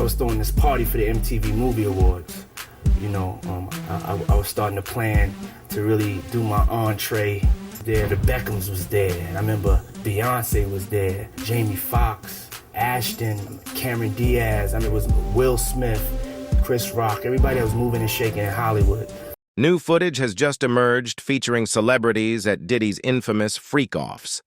I was throwing this party for the MTV Movie Awards. You know, I was starting to plan to really do my entree there. The Beckhams was there. And I remember Beyonce was there, Jamie Foxx, Ashton, Cameron Diaz. I mean, it was Will Smith, Chris Rock, everybody that was moving and shaking in Hollywood. New footage has just emerged featuring celebrities at Diddy's infamous freak-offs.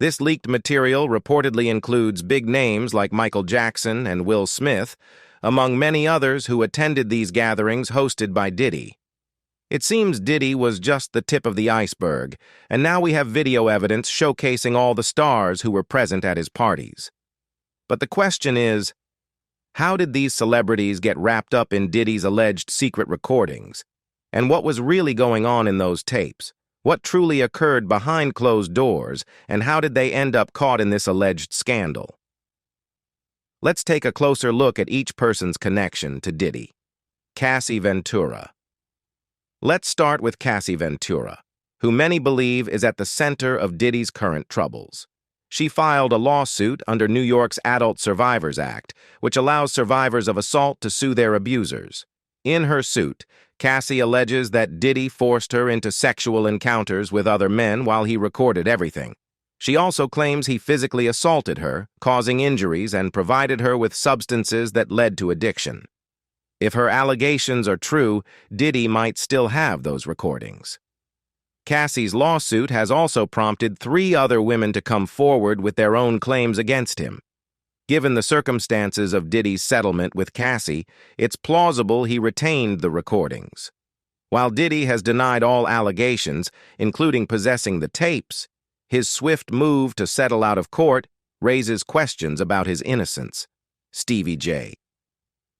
This leaked material reportedly includes big names like Michael Jackson and Will Smith, among many others who attended these gatherings hosted by Diddy. It seems Diddy was just the tip of the iceberg, and now we have video evidence showcasing all the stars who were present at his parties. But the question is, how did these celebrities get wrapped up in Diddy's alleged secret recordings? And what was really going on in those tapes? What truly occurred behind closed doors, and how did they end up caught in this alleged scandal? Let's take a closer look at each person's connection to Diddy. Cassie Ventura. Let's start with Cassie Ventura, who many believe is at the center of Diddy's current troubles. She filed a lawsuit under New York's Adult Survivors Act, which allows survivors of assault to sue their abusers. In her suit, Cassie alleges that Diddy forced her into sexual encounters with other men while he recorded everything. She also claims he physically assaulted her, causing injuries, and provided her with substances that led to addiction. If her allegations are true, Diddy might still have those recordings. Cassie's lawsuit has also prompted 3 other women to come forward with their own claims against him. Given the circumstances of Diddy's settlement with Cassie, it's plausible he retained the recordings. While Diddy has denied all allegations, including possessing the tapes, his swift move to settle out of court raises questions about his innocence. Stevie J.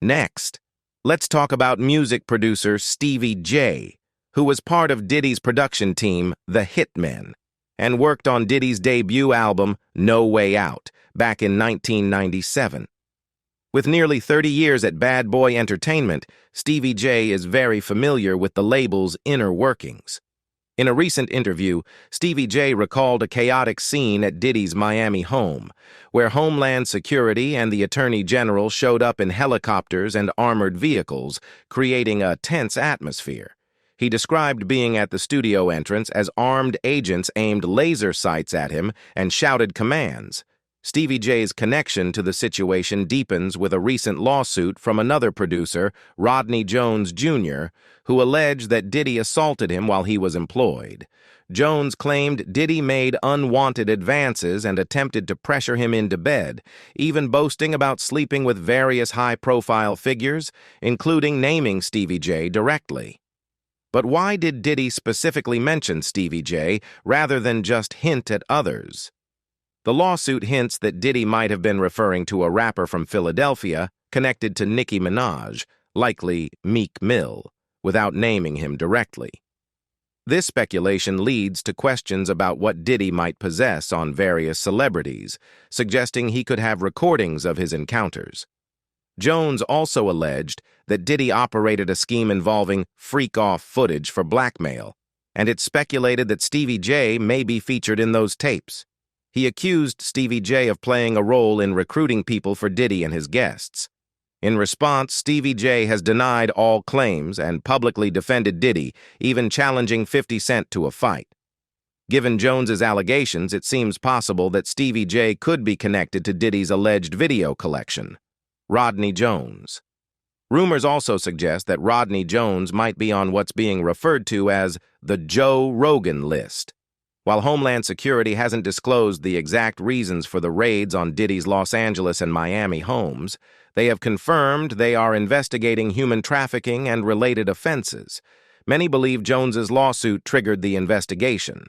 Next, let's talk about music producer Stevie J, who was part of Diddy's production team, The Hitmen, and worked on Diddy's debut album, No Way Out, back in 1997. With nearly 30 years at Bad Boy Entertainment, Stevie J is very familiar with the label's inner workings. In a recent interview, Stevie J recalled a chaotic scene at Diddy's Miami home, where Homeland Security and the Attorney General showed up in helicopters and armored vehicles, creating a tense atmosphere. He described being at the studio entrance as armed agents aimed laser sights at him and shouted commands. Stevie J's connection to the situation deepens with a recent lawsuit from another producer, Rodney Jones Jr., who alleged that Diddy assaulted him while he was employed. Jones claimed Diddy made unwanted advances and attempted to pressure him into bed, even boasting about sleeping with various high-profile figures, including naming Stevie J directly. But why did Diddy specifically mention Stevie J rather than just hint at others? The lawsuit hints that Diddy might have been referring to a rapper from Philadelphia connected to Nicki Minaj, likely Meek Mill, without naming him directly. This speculation leads to questions about what Diddy might possess on various celebrities, suggesting he could have recordings of his encounters. Jones also alleged that Diddy operated a scheme involving freak-off footage for blackmail, and it's speculated that Stevie J may be featured in those tapes. He accused Stevie J of playing a role in recruiting people for Diddy and his guests. In response, Stevie J has denied all claims and publicly defended Diddy, even challenging 50 Cent to a fight. Given Jones's allegations, it seems possible that Stevie J could be connected to Diddy's alleged video collection. Rodney Jones. Rumors also suggest that Rodney Jones might be on what's being referred to as the Joe Rogan list. While Homeland Security hasn't disclosed the exact reasons for the raids on Diddy's Los Angeles and Miami homes, they have confirmed they are investigating human trafficking and related offenses. Many believe Jones's lawsuit triggered the investigation.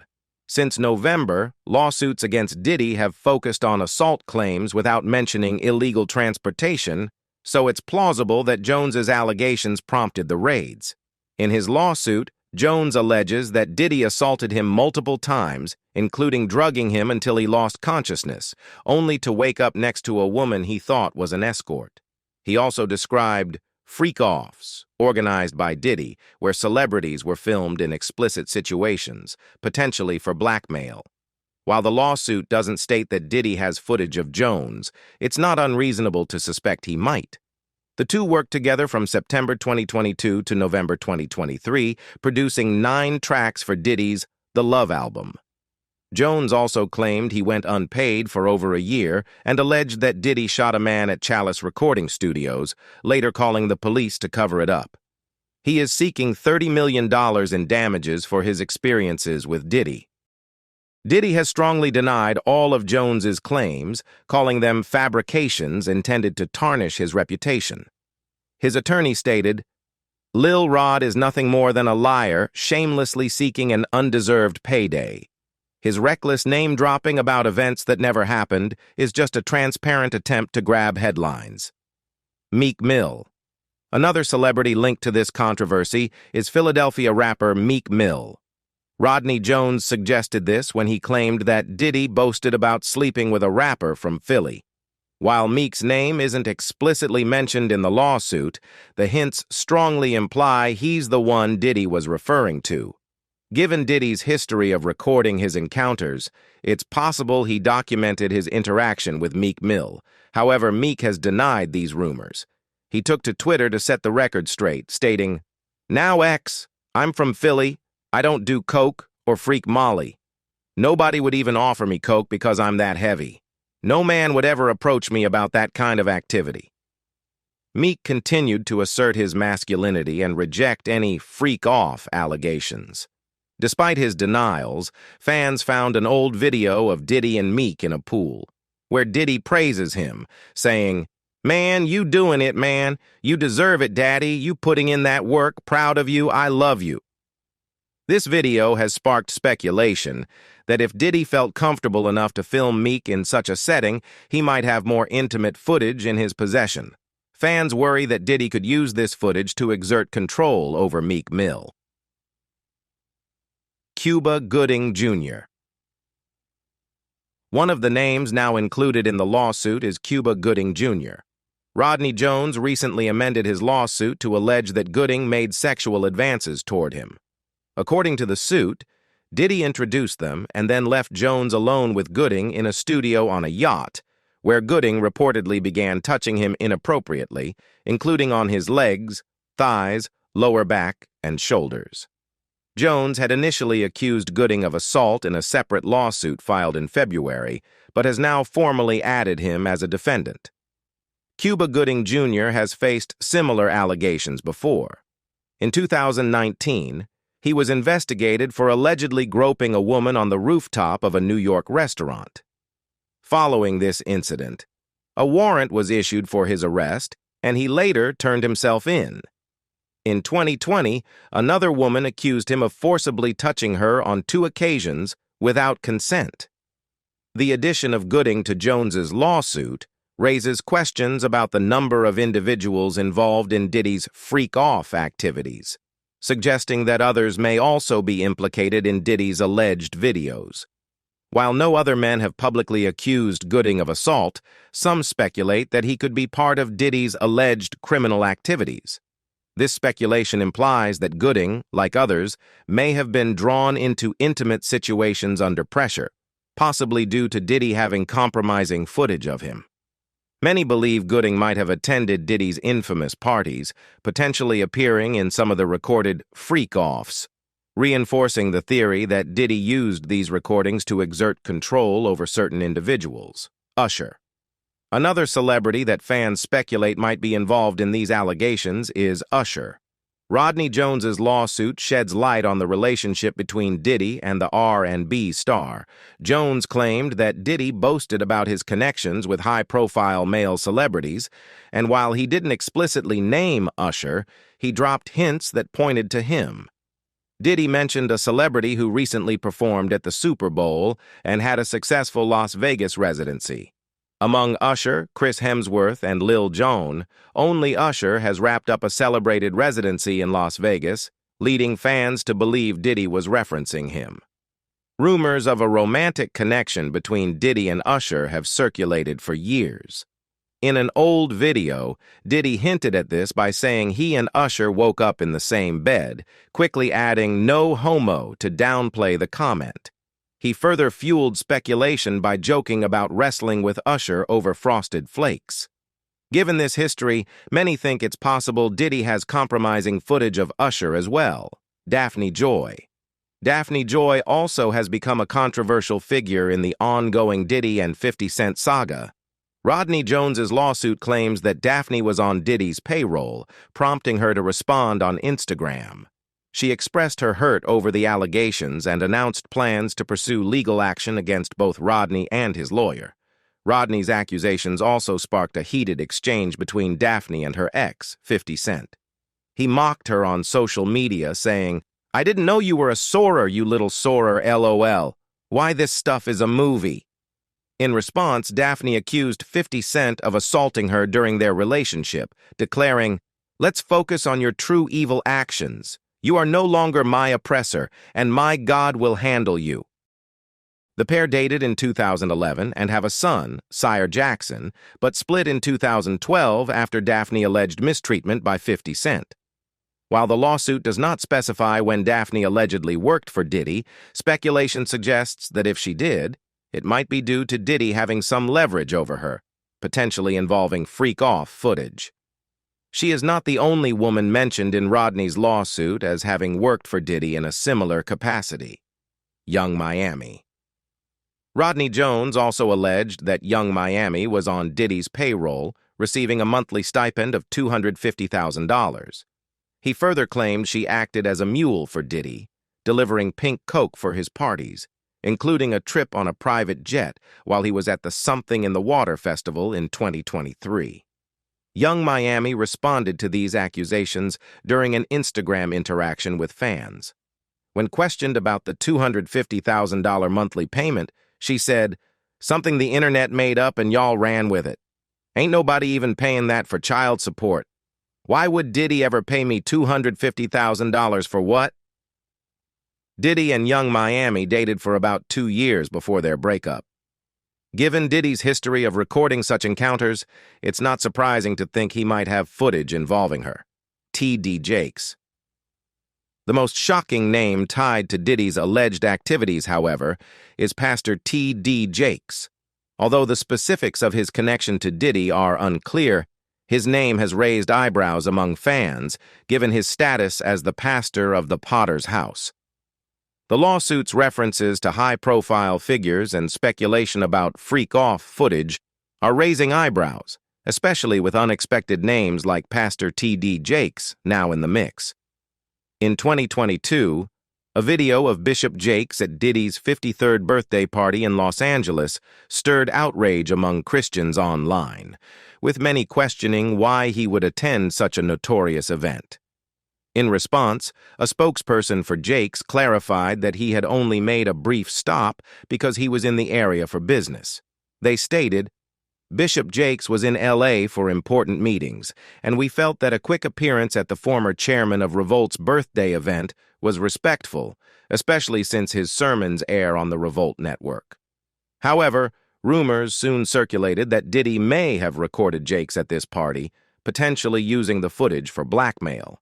Since November, lawsuits against Diddy have focused on assault claims without mentioning illegal transportation, so it's plausible that Jones's allegations prompted the raids. In his lawsuit, Jones alleges that Diddy assaulted him multiple times, including drugging him until he lost consciousness, only to wake up next to a woman he thought was an escort. He also described freak-offs, organized by Diddy, where celebrities were filmed in explicit situations, potentially for blackmail. While the lawsuit doesn't state that Diddy has footage of Jones, it's not unreasonable to suspect he might. The two worked together from September 2022 to November 2023, producing 9 tracks for Diddy's The Love album. Jones also claimed he went unpaid for over a year and alleged that Diddy shot a man at Chalice Recording Studios, later calling the police to cover it up. He is seeking $30 million in damages for his experiences with Diddy. Diddy has strongly denied all of Jones's claims, calling them fabrications intended to tarnish his reputation. His attorney stated, "Lil Rod is nothing more than a liar shamelessly seeking an undeserved payday. His reckless name-dropping about events that never happened is just a transparent attempt to grab headlines." Meek Mill. Another celebrity linked to this controversy is Philadelphia rapper Meek Mill. Rodney Jones suggested this when he claimed that Diddy boasted about sleeping with a rapper from Philly. While Meek's name isn't explicitly mentioned in the lawsuit, the hints strongly imply he's the one Diddy was referring to. Given Diddy's history of recording his encounters, it's possible he documented his interaction with Meek Mill. However, Meek has denied these rumors. He took to Twitter to set the record straight, stating, "Now X, I'm from Philly. I don't do coke or freak Molly. Nobody would even offer me coke because I'm that heavy. No man would ever approach me about that kind of activity." Meek continued to assert his masculinity and reject any freak-off allegations. Despite his denials, fans found an old video of Diddy and Meek in a pool, where Diddy praises him, saying, "Man, you doing it, man. You deserve it, daddy. You putting in that work. Proud of you. I love you." This video has sparked speculation that if Diddy felt comfortable enough to film Meek in such a setting, he might have more intimate footage in his possession. Fans worry that Diddy could use this footage to exert control over Meek Mill. Cuba Gooding Jr. One of the names now included in the lawsuit is Cuba Gooding Jr. Rodney Jones recently amended his lawsuit to allege that Gooding made sexual advances toward him. According to the suit, Diddy introduced them and then left Jones alone with Gooding in a studio on a yacht, where Gooding reportedly began touching him inappropriately, including on his legs, thighs, lower back, and shoulders. Jones had initially accused Gooding of assault in a separate lawsuit filed in February, but has now formally added him as a defendant. Cuba Gooding Jr. has faced similar allegations before. In 2019, he was investigated for allegedly groping a woman on the rooftop of a New York restaurant. Following this incident, a warrant was issued for his arrest, and he later turned himself in. In 2020, another woman accused him of forcibly touching her on 2 occasions without consent. The addition of Gooding to Jones's lawsuit raises questions about the number of individuals involved in Diddy's freak-off activities, suggesting that others may also be implicated in Diddy's alleged videos. While no other men have publicly accused Gooding of assault, some speculate that he could be part of Diddy's alleged criminal activities. This speculation implies that Gooding, like others, may have been drawn into intimate situations under pressure, possibly due to Diddy having compromising footage of him. Many believe Gooding might have attended Diddy's infamous parties, potentially appearing in some of the recorded freak-offs, reinforcing the theory that Diddy used these recordings to exert control over certain individuals. Usher. Another celebrity that fans speculate might be involved in these allegations is Usher. Rodney Jones's lawsuit sheds light on the relationship between Diddy and the R&B star. Jones claimed that Diddy boasted about his connections with high-profile male celebrities, and while he didn't explicitly name Usher, he dropped hints that pointed to him. Diddy mentioned a celebrity who recently performed at the Super Bowl and had a successful Las Vegas residency. Among Usher, Chris Hemsworth, and Lil Jon, only Usher has wrapped up a celebrated residency in Las Vegas, leading fans to believe Diddy was referencing him. Rumors of a romantic connection between Diddy and Usher have circulated for years. In an old video, Diddy hinted at this by saying he and Usher woke up in the same bed, quickly adding "no homo" to downplay the comment. He further fueled speculation by joking about wrestling with Usher over Frosted Flakes. Given this history, many think it's possible Diddy has compromising footage of Usher as well, Daphne Joy. Daphne Joy also has become a controversial figure in the ongoing Diddy and 50 Cent saga. Rodney Jones's lawsuit claims that Daphne was on Diddy's payroll, prompting her to respond on Instagram. She expressed her hurt over the allegations and announced plans to pursue legal action against both Rodney and his lawyer. Rodney's accusations also sparked a heated exchange between Daphne and her ex, 50 Cent. He mocked her on social media, saying, "I didn't know you were a soarer, you little soarer, LOL. Why this stuff is a movie." In response, Daphne accused 50 Cent of assaulting her during their relationship, declaring, "Let's focus on your true evil actions. You are no longer my oppressor, and my God will handle you." The pair dated in 2011 and have a son, Sire Jackson, but split in 2012 after Daphne alleged mistreatment by 50 Cent. While the lawsuit does not specify when Daphne allegedly worked for Diddy, speculation suggests that if she did, it might be due to Diddy having some leverage over her, potentially involving freak-off footage. She is not the only woman mentioned in Rodney's lawsuit as having worked for Diddy in a similar capacity. Young Miami. Rodney Jones also alleged that Young Miami was on Diddy's payroll, receiving a monthly stipend of $250,000. He further claimed she acted as a mule for Diddy, delivering pink coke for his parties, including a trip on a private jet while he was at the Something in the Water Festival in 2023. Young Miami responded to these accusations during an Instagram interaction with fans. When questioned about the $250,000 monthly payment, she said, "Something the internet made up and y'all ran with it. Ain't nobody even paying that for child support. Why would Diddy ever pay me $250,000 for what?" Diddy and Young Miami dated for about 2 years before their breakup. Given Diddy's history of recording such encounters, it's not surprising to think he might have footage involving her. T.D. Jakes. The most shocking name tied to Diddy's alleged activities, however, is Pastor T.D. Jakes. Although the specifics of his connection to Diddy are unclear, his name has raised eyebrows among fans, given his status as the pastor of the Potter's House. The lawsuit's references to high-profile figures and speculation about freak-off footage are raising eyebrows, especially with unexpected names like Pastor T.D. Jakes now in the mix. In 2022, a video of Bishop Jakes at Diddy's 53rd birthday party in Los Angeles stirred outrage among Christians online, with many questioning why he would attend such a notorious event. In response, a spokesperson for Jakes clarified that he had only made a brief stop because he was in the area for business. They stated, "Bishop Jakes was in L.A. for important meetings, and we felt that a quick appearance at the former chairman of Revolt's birthday event was respectful, especially since his sermons air on the Revolt network." However, rumors soon circulated that Diddy may have recorded Jakes at this party, potentially using the footage for blackmail.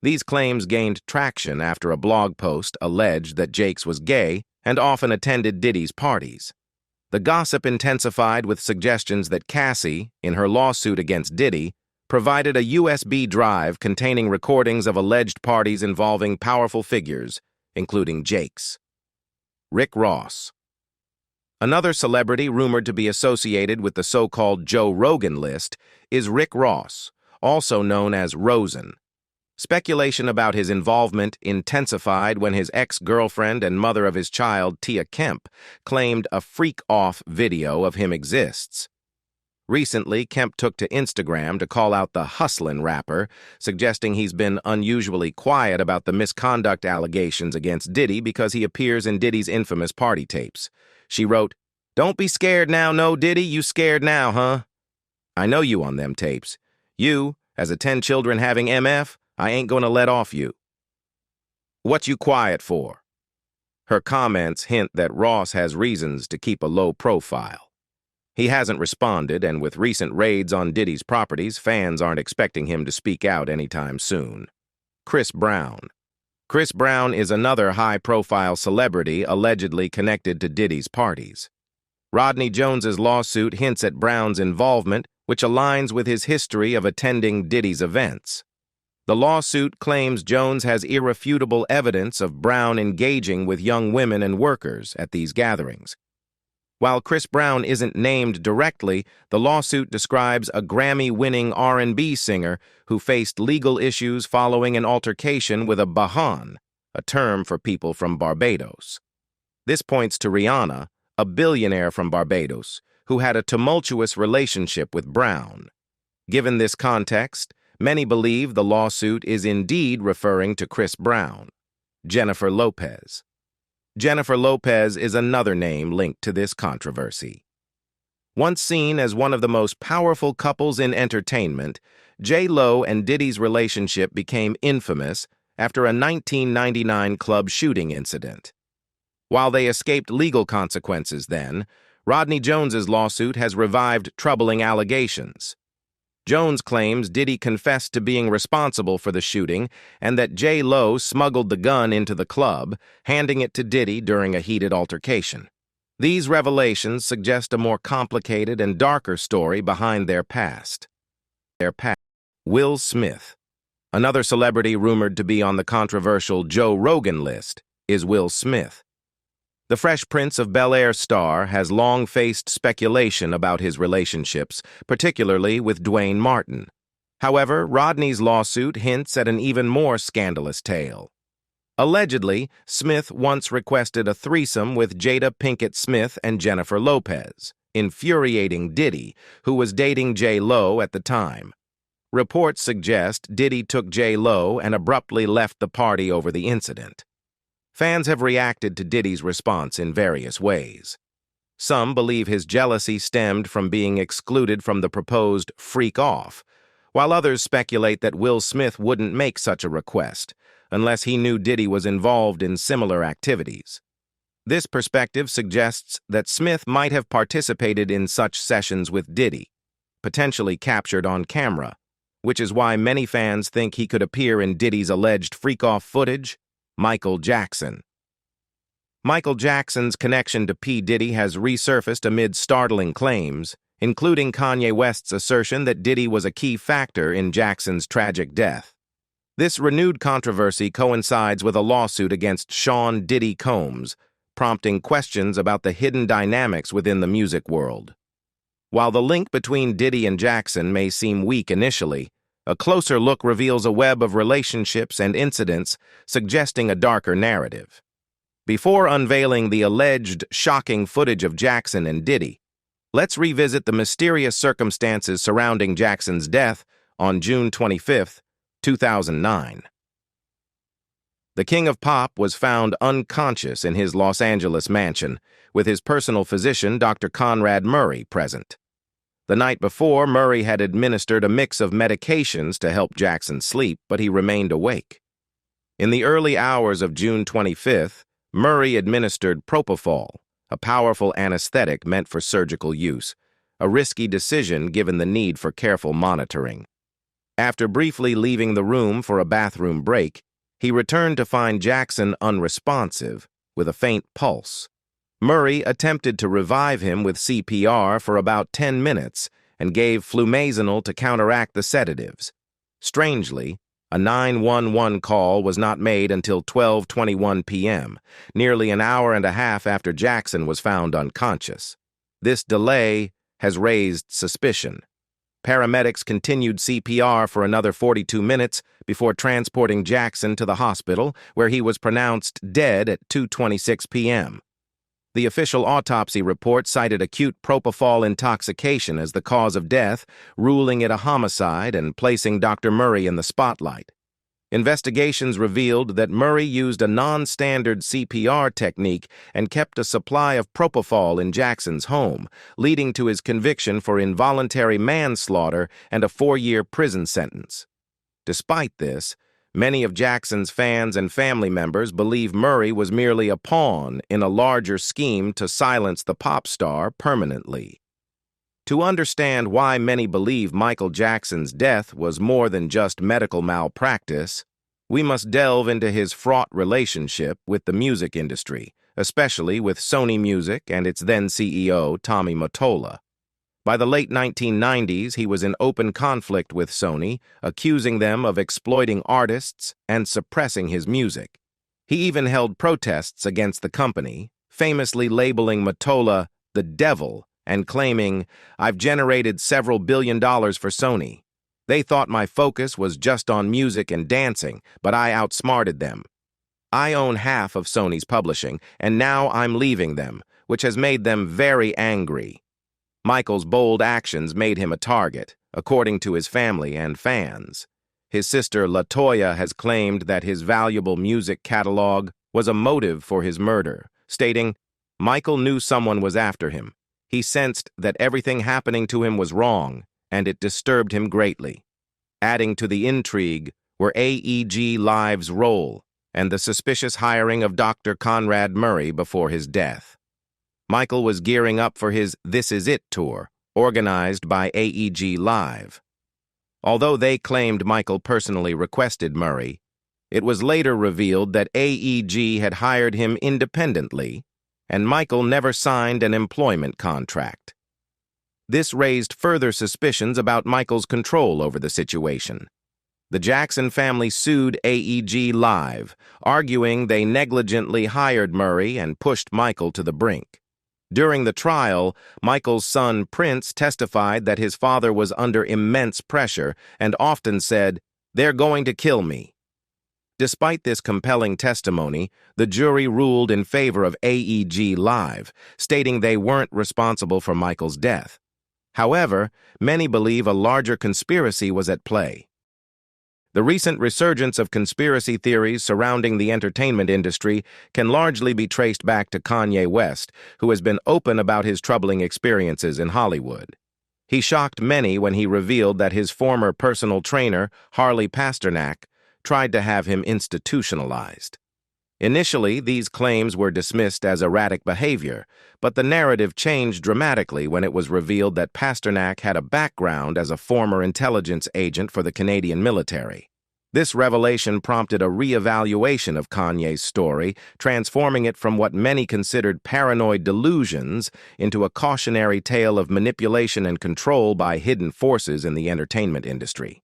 These claims gained traction after a blog post alleged that Jakes was gay and often attended Diddy's parties. The gossip intensified with suggestions that Cassie, in her lawsuit against Diddy, provided a USB drive containing recordings of alleged parties involving powerful figures, including Jakes. Rick Ross. Another celebrity rumored to be associated with the so-called Joe Rogan list is Rick Ross, also known as Rosen. Speculation about his involvement intensified when his ex-girlfriend and mother of his child, Tia Kemp, claimed a freak-off video of him exists. Recently, Kemp took to Instagram to call out the Hustlin' rapper, suggesting he's been unusually quiet about the misconduct allegations against Diddy because he appears in Diddy's infamous party tapes. She wrote, "Don't be scared now, no, Diddy, you scared now, huh? I know you on them tapes. You, as a 10 children having MF, I ain't gonna let off you. What you quiet for?" Her comments hint that Ross has reasons to keep a low profile. He hasn't responded, and with recent raids on Diddy's properties, fans aren't expecting him to speak out anytime soon. Chris Brown. Chris Brown is another high-profile celebrity allegedly connected to Diddy's parties. Rodney Jones's lawsuit hints at Brown's involvement which aligns with his history of attending Diddy's events. The lawsuit claims Jones has irrefutable evidence of Brown engaging with young women and workers at these gatherings. While Chris Brown isn't named directly, the lawsuit describes a Grammy-winning R&B singer who faced legal issues following an altercation with a bahan, a term for people from Barbados. This points to Rihanna, a billionaire from Barbados, who had a tumultuous relationship with Brown. Given this context, many believe the lawsuit is indeed referring to Chris Brown. Jennifer Lopez. Jennifer Lopez is another name linked to this controversy. Once seen as one of the most powerful couples in entertainment, J.Lo and Diddy's relationship became infamous after a 1999 club shooting incident. While they escaped legal consequences then, Rodney Jones's lawsuit has revived troubling allegations. Jones claims Diddy confessed to being responsible for the shooting and that J.Lo smuggled the gun into the club, handing it to Diddy during a heated altercation. These revelations suggest a more complicated and darker story behind their past. Will Smith. Another celebrity rumored to be on the controversial Joe Rogan list is Will Smith. The Fresh Prince of Bel-Air star has long faced speculation about his relationships, particularly with Dwayne Martin. However, Rodney's lawsuit hints at an even more scandalous tale. Allegedly, Smith once requested a threesome with Jada Pinkett Smith and Jennifer Lopez, infuriating Diddy, who was dating J.Lo at the time. Reports suggest Diddy took J.Lo and abruptly left the party over the incident. Fans have reacted to Diddy's response in various ways. Some believe his jealousy stemmed from being excluded from the proposed freak off, while others speculate that Will Smith wouldn't make such a request unless he knew Diddy was involved in similar activities. This perspective suggests that Smith might have participated in such sessions with Diddy, potentially captured on camera, which is why many fans think he could appear in Diddy's alleged freak-off footage. Michael Jackson. Michael Jackson's connection to P. Diddy has resurfaced amid startling claims, including Kanye West's assertion that Diddy was a key factor in Jackson's tragic death. This renewed controversy coincides with a lawsuit against Sean Diddy Combs, prompting questions about the hidden dynamics within the music world. While the link between Diddy and Jackson may seem weak initially, a closer look reveals a web of relationships and incidents suggesting a darker narrative. Before unveiling the alleged shocking footage of Jackson and Diddy, let's revisit the mysterious circumstances surrounding Jackson's death on June 25, 2009. The King of Pop was found unconscious in his Los Angeles mansion, with his personal physician, Dr. Conrad Murray, present. The night before, Murray had administered a mix of medications to help Jackson sleep, but he remained awake. In the early hours of June 25th, Murray administered propofol, a powerful anesthetic meant for surgical use, a risky decision given the need for careful monitoring. After briefly leaving the room for a bathroom break, he returned to find Jackson unresponsive, with a faint pulse. Murray attempted to revive him with CPR for about 10 minutes and gave flumazenol to counteract the sedatives. Strangely, a 911 call was not made until 12:21 p.m., nearly an hour and a half after Jackson was found unconscious. This delay has raised suspicion. Paramedics continued CPR for another 42 minutes before transporting Jackson to the hospital, where he was pronounced dead at 2:26 p.m. The official autopsy report cited acute propofol intoxication as the cause of death, ruling it a homicide and placing Dr. Murray in the spotlight. Investigations revealed that Murray used a non-standard CPR technique and kept a supply of propofol in Jackson's home, leading to his conviction for involuntary manslaughter and a 4-year prison sentence. Despite this, many of Jackson's fans and family members believe Murray was merely a pawn in a larger scheme to silence the pop star permanently. To understand why many believe Michael Jackson's death was more than just medical malpractice, we must delve into his fraught relationship with the music industry, especially with Sony Music and its then CEO, Tommy Mottola. By the late 1990s, he was in open conflict with Sony, accusing them of exploiting artists and suppressing his music. He even held protests against the company, famously labeling Mottola the devil and claiming, "I've generated several billion dollars for Sony. They thought my focus was just on music and dancing, but I outsmarted them. I own half of Sony's publishing, and now I'm leaving them, which has made them very angry." Michael's bold actions made him a target, according to his family and fans. His sister LaToya has claimed that his valuable music catalog was a motive for his murder, stating, "Michael knew someone was after him. He sensed that everything happening to him was wrong, and it disturbed him greatly." Adding to the intrigue were AEG Live's role and the suspicious hiring of Dr. Conrad Murray before his death. Michael was gearing up for his This Is It tour, organized by AEG Live. Although they claimed Michael personally requested Murray, it was later revealed that AEG had hired him independently, and Michael never signed an employment contract. This raised further suspicions about Michael's control over the situation. The Jackson family sued AEG Live, arguing they negligently hired Murray and pushed Michael to the brink. During the trial, Michael's son Prince testified that his father was under immense pressure and often said, "They're going to kill me." Despite this compelling testimony, the jury ruled in favor of AEG Live, stating they weren't responsible for Michael's death. However, many believe a larger conspiracy was at play. The recent resurgence of conspiracy theories surrounding the entertainment industry can largely be traced back to Kanye West, who has been open about his troubling experiences in Hollywood. He shocked many when he revealed that his former personal trainer, Harley Pasternak, tried to have him institutionalized. Initially, these claims were dismissed as erratic behavior, but the narrative changed dramatically when it was revealed that Pasternak had a background as a former intelligence agent for the Canadian military. This revelation prompted a re-evaluation of Kanye's story, transforming it from what many considered paranoid delusions into a cautionary tale of manipulation and control by hidden forces in the entertainment industry.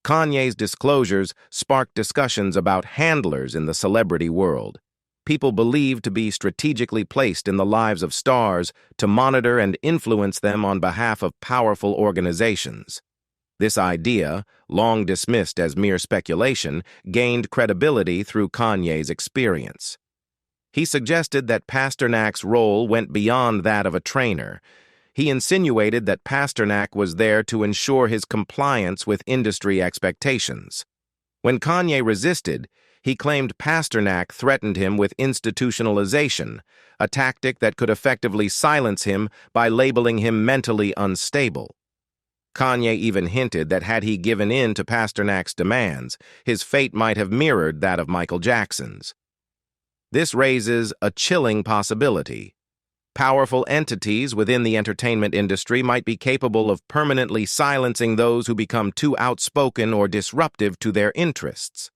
Kanye's disclosures sparked discussions about handlers in the celebrity world, people believed to be strategically placed in the lives of stars to monitor and influence them on behalf of powerful organizations. This idea, long dismissed as mere speculation, gained credibility through Kanye's experience. He suggested that Pasternak's role went beyond that of a trainer. He insinuated that Pasternak was there to ensure his compliance with industry expectations. When Kanye resisted, he claimed Pasternak threatened him with institutionalization, a tactic that could effectively silence him by labeling him mentally unstable. Kanye even hinted that had he given in to Pasternak's demands, his fate might have mirrored that of Michael Jackson's. This raises a chilling possibility. Powerful entities within the entertainment industry might be capable of permanently silencing those who become too outspoken or disruptive to their interests.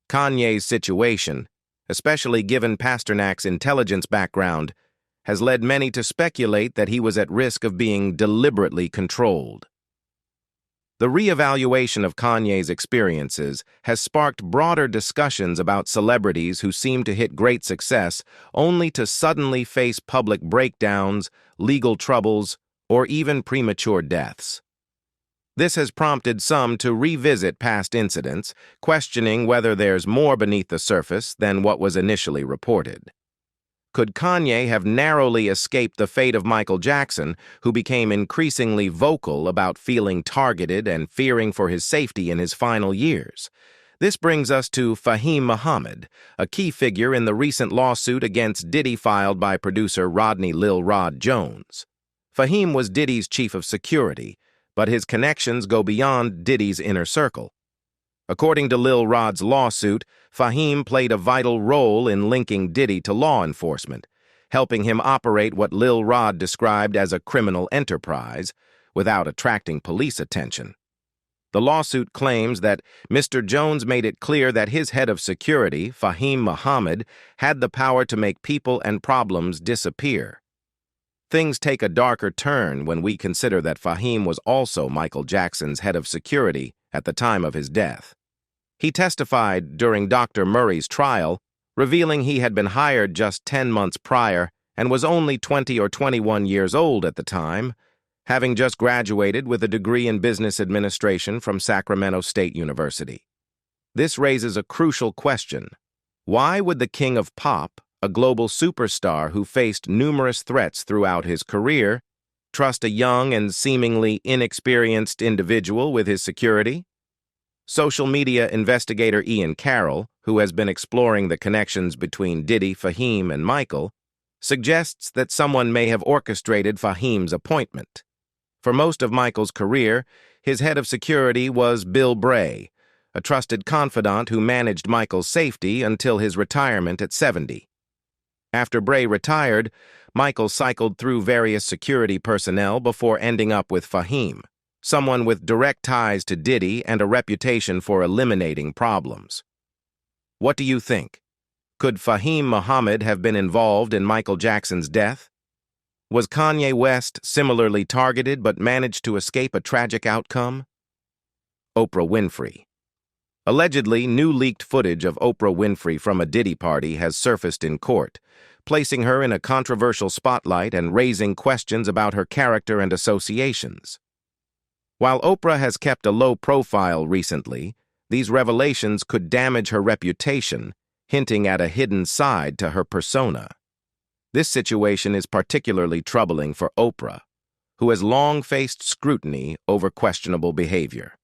Kanye's situation, especially given Pasternak's intelligence background, has led many to speculate that he was at risk of being deliberately controlled. The re-evaluation of Kanye's experiences has sparked broader discussions about celebrities who seem to hit great success only to suddenly face public breakdowns, legal troubles, or even premature deaths. This has prompted some to revisit past incidents, questioning whether there's more beneath the surface than what was initially reported. Could Kanye have narrowly escaped the fate of Michael Jackson, who became increasingly vocal about feeling targeted and fearing for his safety in his final years? This brings us to Fahim Muhammad, a key figure in the recent lawsuit against Diddy filed by producer Rodney "Lil Rod" Jones. Fahim was Diddy's chief of security, but his connections go beyond Diddy's inner circle. According to Lil Rod's lawsuit, Fahim played a vital role in linking Diddy to law enforcement, helping him operate what Lil Rod described as a criminal enterprise without attracting police attention. The lawsuit claims that Mr. Jones made it clear that his head of security, Fahim Muhammad, had the power to make people and problems disappear. Things take a darker turn when we consider that Fahim was also Michael Jackson's head of security at the time of his death. He testified during Dr. Murray's trial, revealing he had been hired just 10 months prior and was only 20 or 21 years old at the time, having just graduated with a degree in business administration from Sacramento State University. This raises a crucial question. Why would the king of pop, a global superstar who faced numerous threats throughout his career, trust a young and seemingly inexperienced individual with his security? Social media investigator Ian Carroll, who has been exploring the connections between Diddy, Fahim, and Michael, suggests that someone may have orchestrated Fahim's appointment. For most of Michael's career, his head of security was Bill Bray, a trusted confidant who managed Michael's safety until his retirement at 70. After Bray retired, Michael cycled through various security personnel before ending up with Fahim, someone with direct ties to Diddy and a reputation for eliminating problems. What do you think? Could Fahim Muhammad have been involved in Michael Jackson's death? Was Kanye West similarly targeted but managed to escape a tragic outcome? Oprah Winfrey. Allegedly, new leaked footage of Oprah Winfrey from a Diddy party has surfaced in court, placing her in a controversial spotlight and raising questions about her character and associations. While Oprah has kept a low profile recently, these revelations could damage her reputation, hinting at a hidden side to her persona. This situation is particularly troubling for Oprah, who has long faced scrutiny over questionable behavior.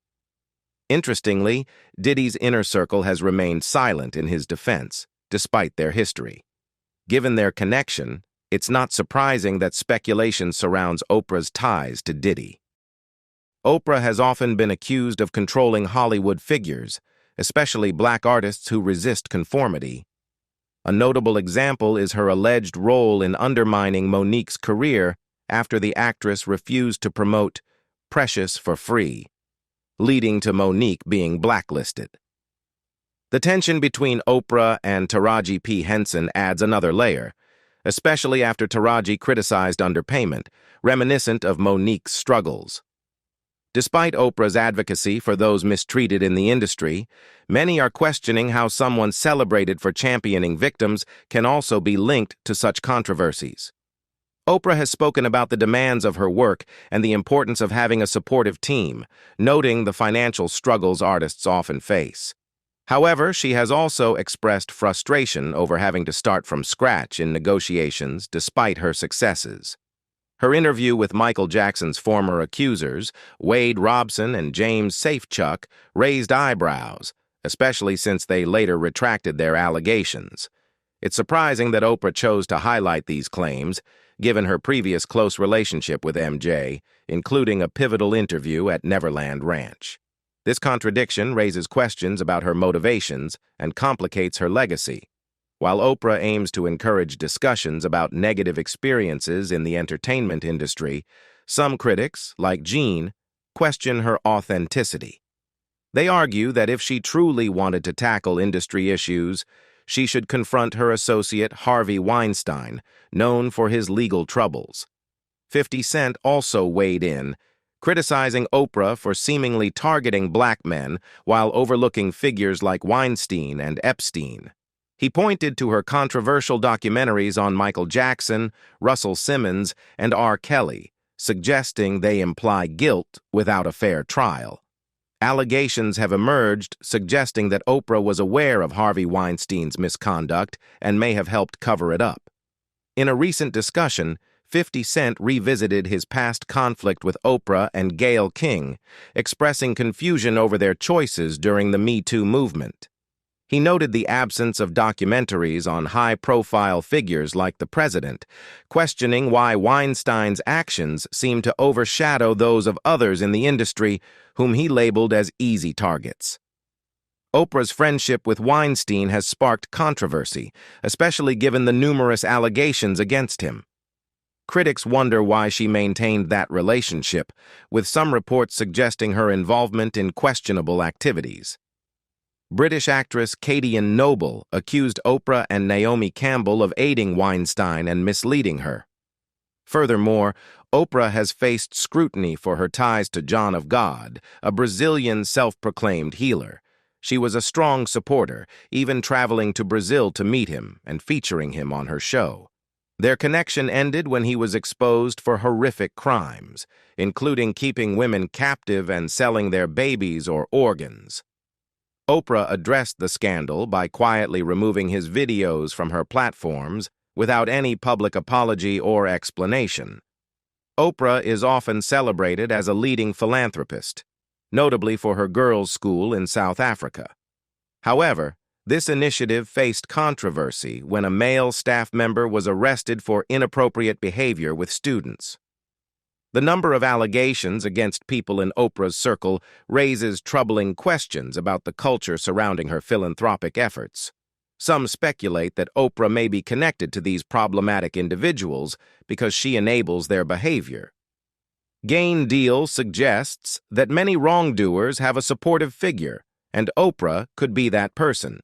Interestingly, Diddy's inner circle has remained silent in his defense, despite their history. Given their connection, it's not surprising that speculation surrounds Oprah's ties to Diddy. Oprah has often been accused of controlling Hollywood figures, especially black artists who resist conformity. A notable example is her alleged role in undermining Mo'Nique's career after the actress refused to promote Precious for free, leading to Mo'Nique being blacklisted. The tension between Oprah and Taraji P. Henson adds another layer, especially after Taraji criticized underpayment, reminiscent of Mo'Nique's struggles. Despite Oprah's advocacy for those mistreated in the industry, many are questioning how someone celebrated for championing victims can also be linked to such controversies. Oprah has spoken about the demands of her work and the importance of having a supportive team, noting the financial struggles artists often face. However, she has also expressed frustration over having to start from scratch in negotiations despite her successes. Her interview with Michael Jackson's former accusers, Wade Robson and James Safechuck, raised eyebrows, especially since they later retracted their allegations. It's surprising that Oprah chose to highlight these claims, given her previous close relationship with MJ, including a pivotal interview at Neverland Ranch. This contradiction raises questions about her motivations and complicates her legacy. While Oprah aims to encourage discussions about negative experiences in the entertainment industry, some critics, like Gene, question her authenticity. They argue that if she truly wanted to tackle industry issues, she should confront her associate Harvey Weinstein, known for his legal troubles. 50 Cent also weighed in, criticizing Oprah for seemingly targeting black men while overlooking figures like Weinstein and Epstein. He pointed to her controversial documentaries on Michael Jackson, Russell Simmons, and R. Kelly, suggesting they imply guilt without a fair trial. Allegations have emerged suggesting that Oprah was aware of Harvey Weinstein's misconduct and may have helped cover it up. In a recent discussion, 50 Cent revisited his past conflict with Oprah and Gayle King, expressing confusion over their choices during the Me Too movement. He noted the absence of documentaries on high-profile figures like the president, questioning why Weinstein's actions seemed to overshadow those of others in the industry whom he labeled as easy targets. Oprah's friendship with Weinstein has sparked controversy, especially given the numerous allegations against him. Critics wonder why she maintained that relationship, with some reports suggesting her involvement in questionable activities. British actress Katie Noble accused Oprah and Naomi Campbell of aiding Weinstein and misleading her. Furthermore, Oprah has faced scrutiny for her ties to John of God, a Brazilian self-proclaimed healer. She was a strong supporter, even traveling to Brazil to meet him and featuring him on her show. Their connection ended when he was exposed for horrific crimes, including keeping women captive and selling their babies or organs. Oprah addressed the scandal by quietly removing his videos from her platforms without any public apology or explanation. Oprah is often celebrated as a leading philanthropist, notably for her girls' school in South Africa. However, this initiative faced controversy when a male staff member was arrested for inappropriate behavior with students. The number of allegations against people in Oprah's circle raises troubling questions about the culture surrounding her philanthropic efforts. Some speculate that Oprah may be connected to these problematic individuals because she enables their behavior. Gain Deal suggests that many wrongdoers have a supportive figure, and Oprah could be that person.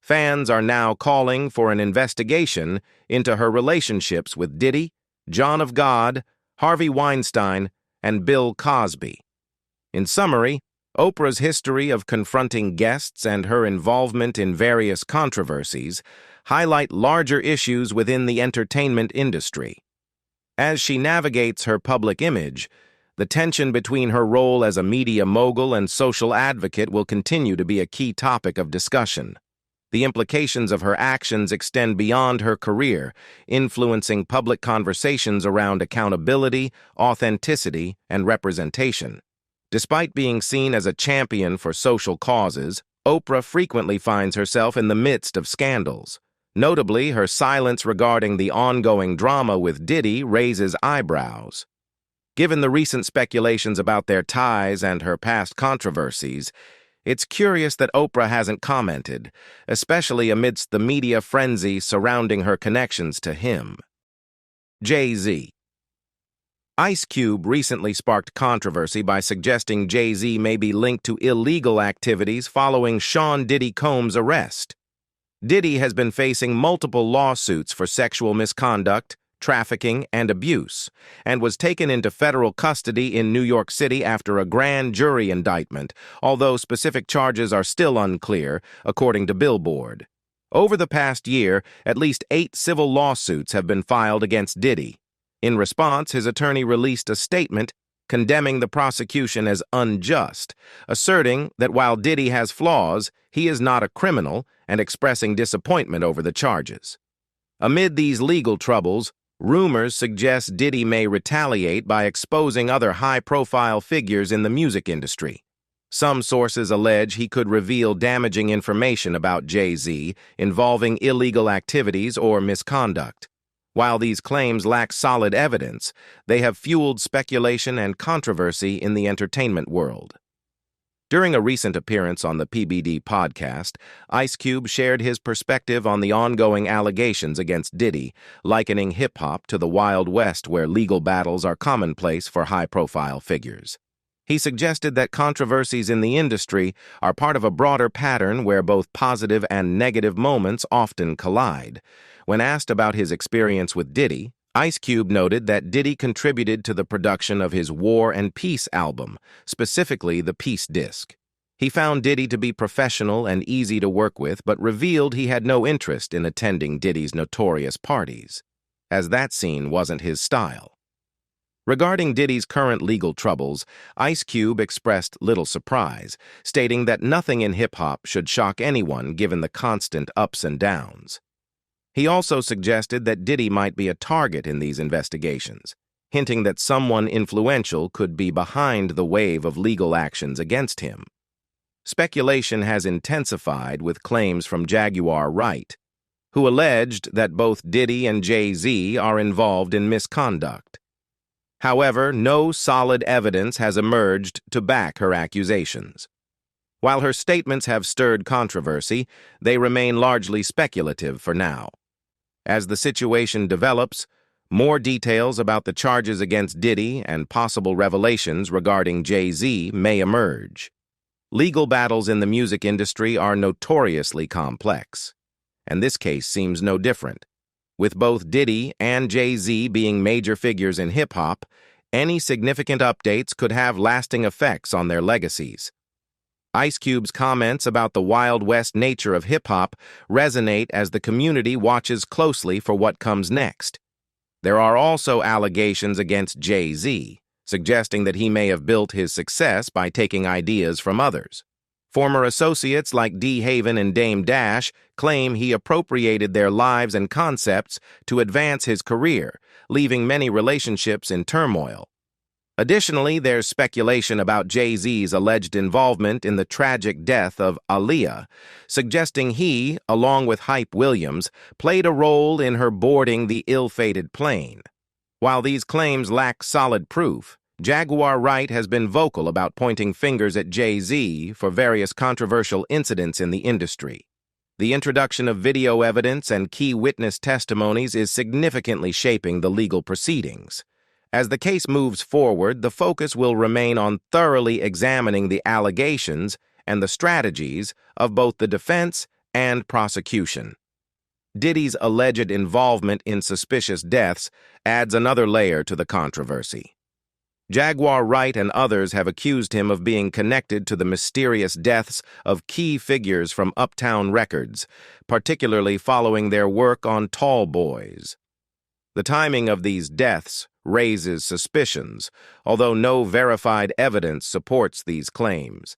Fans are now calling for an investigation into her relationships with Diddy, John of God, Harvey Weinstein, and Bill Cosby. In summary, Oprah's history of confronting guests and her involvement in various controversies highlight larger issues within the entertainment industry. As she navigates her public image, the tension between her role as a media mogul and social advocate will continue to be a key topic of discussion. The implications of her actions extend beyond her career, influencing public conversations around accountability, authenticity, and representation. Despite being seen as a champion for social causes, Oprah frequently finds herself in the midst of scandals. Notably, her silence regarding the ongoing drama with Diddy raises eyebrows. Given the recent speculations about their ties and her past controversies, it's curious that Oprah hasn't commented, especially amidst the media frenzy surrounding her connections to him. Jay-Z. Ice Cube recently sparked controversy by suggesting Jay-Z may be linked to illegal activities following Sean Diddy Combs' arrest. Diddy has been facing multiple lawsuits for sexual misconduct, trafficking, and abuse, and was taken into federal custody in New York City after a grand jury indictment, although specific charges are still unclear, according to Billboard. Over the past year, at least 8 civil lawsuits have been filed against Diddy. In response, his attorney released a statement condemning the prosecution as unjust, asserting that while Diddy has flaws, he is not a criminal, and expressing disappointment over the charges. Amid these legal troubles, rumors suggest Diddy may retaliate by exposing other high-profile figures in the music industry. Some sources allege he could reveal damaging information about Jay-Z involving illegal activities or misconduct. While these claims lack solid evidence, they have fueled speculation and controversy in the entertainment world. During a recent appearance on the PBD podcast, Ice Cube shared his perspective on the ongoing allegations against Diddy, likening hip-hop to the Wild West where legal battles are commonplace for high-profile figures. He suggested that controversies in the industry are part of a broader pattern where both positive and negative moments often collide. When asked about his experience with Diddy, Ice Cube noted that Diddy contributed to the production of his War and Peace album, specifically the Peace disc. He found Diddy to be professional and easy to work with, but revealed he had no interest in attending Diddy's notorious parties, as that scene wasn't his style. Regarding Diddy's current legal troubles, Ice Cube expressed little surprise, stating that nothing in hip-hop should shock anyone given the constant ups and downs. He also suggested that Diddy might be a target in these investigations, hinting that someone influential could be behind the wave of legal actions against him. Speculation has intensified with claims from Jaguar Wright, who alleged that both Diddy and Jay-Z are involved in misconduct. However, no solid evidence has emerged to back her accusations. While her statements have stirred controversy, they remain largely speculative for now. As the situation develops, more details about the charges against Diddy and possible revelations regarding Jay-Z may emerge. Legal battles in the music industry are notoriously complex, and this case seems no different. With both Diddy and Jay-Z being major figures in hip-hop, any significant updates could have lasting effects on their legacies. Ice Cube's comments about the Wild West nature of hip-hop resonate as the community watches closely for what comes next. There are also allegations against Jay-Z, suggesting that he may have built his success by taking ideas from others. Former associates like D. Haven and Dame Dash claim he appropriated their lives and concepts to advance his career, leaving many relationships in turmoil. Additionally, there's speculation about Jay-Z's alleged involvement in the tragic death of Aaliyah, suggesting he, along with Hype Williams, played a role in her boarding the ill-fated plane. While these claims lack solid proof, Jaguar Wright has been vocal about pointing fingers at Jay-Z for various controversial incidents in the industry. The introduction of video evidence and key witness testimonies is significantly shaping the legal proceedings. As the case moves forward, the focus will remain on thoroughly examining the allegations and the strategies of both the defense and prosecution. Diddy's alleged involvement in suspicious deaths adds another layer to the controversy. Jaguar Wright and others have accused him of being connected to the mysterious deaths of key figures from Uptown Records, particularly following their work on Tall Boys. The timing of these deaths raises suspicions, although no verified evidence supports these claims.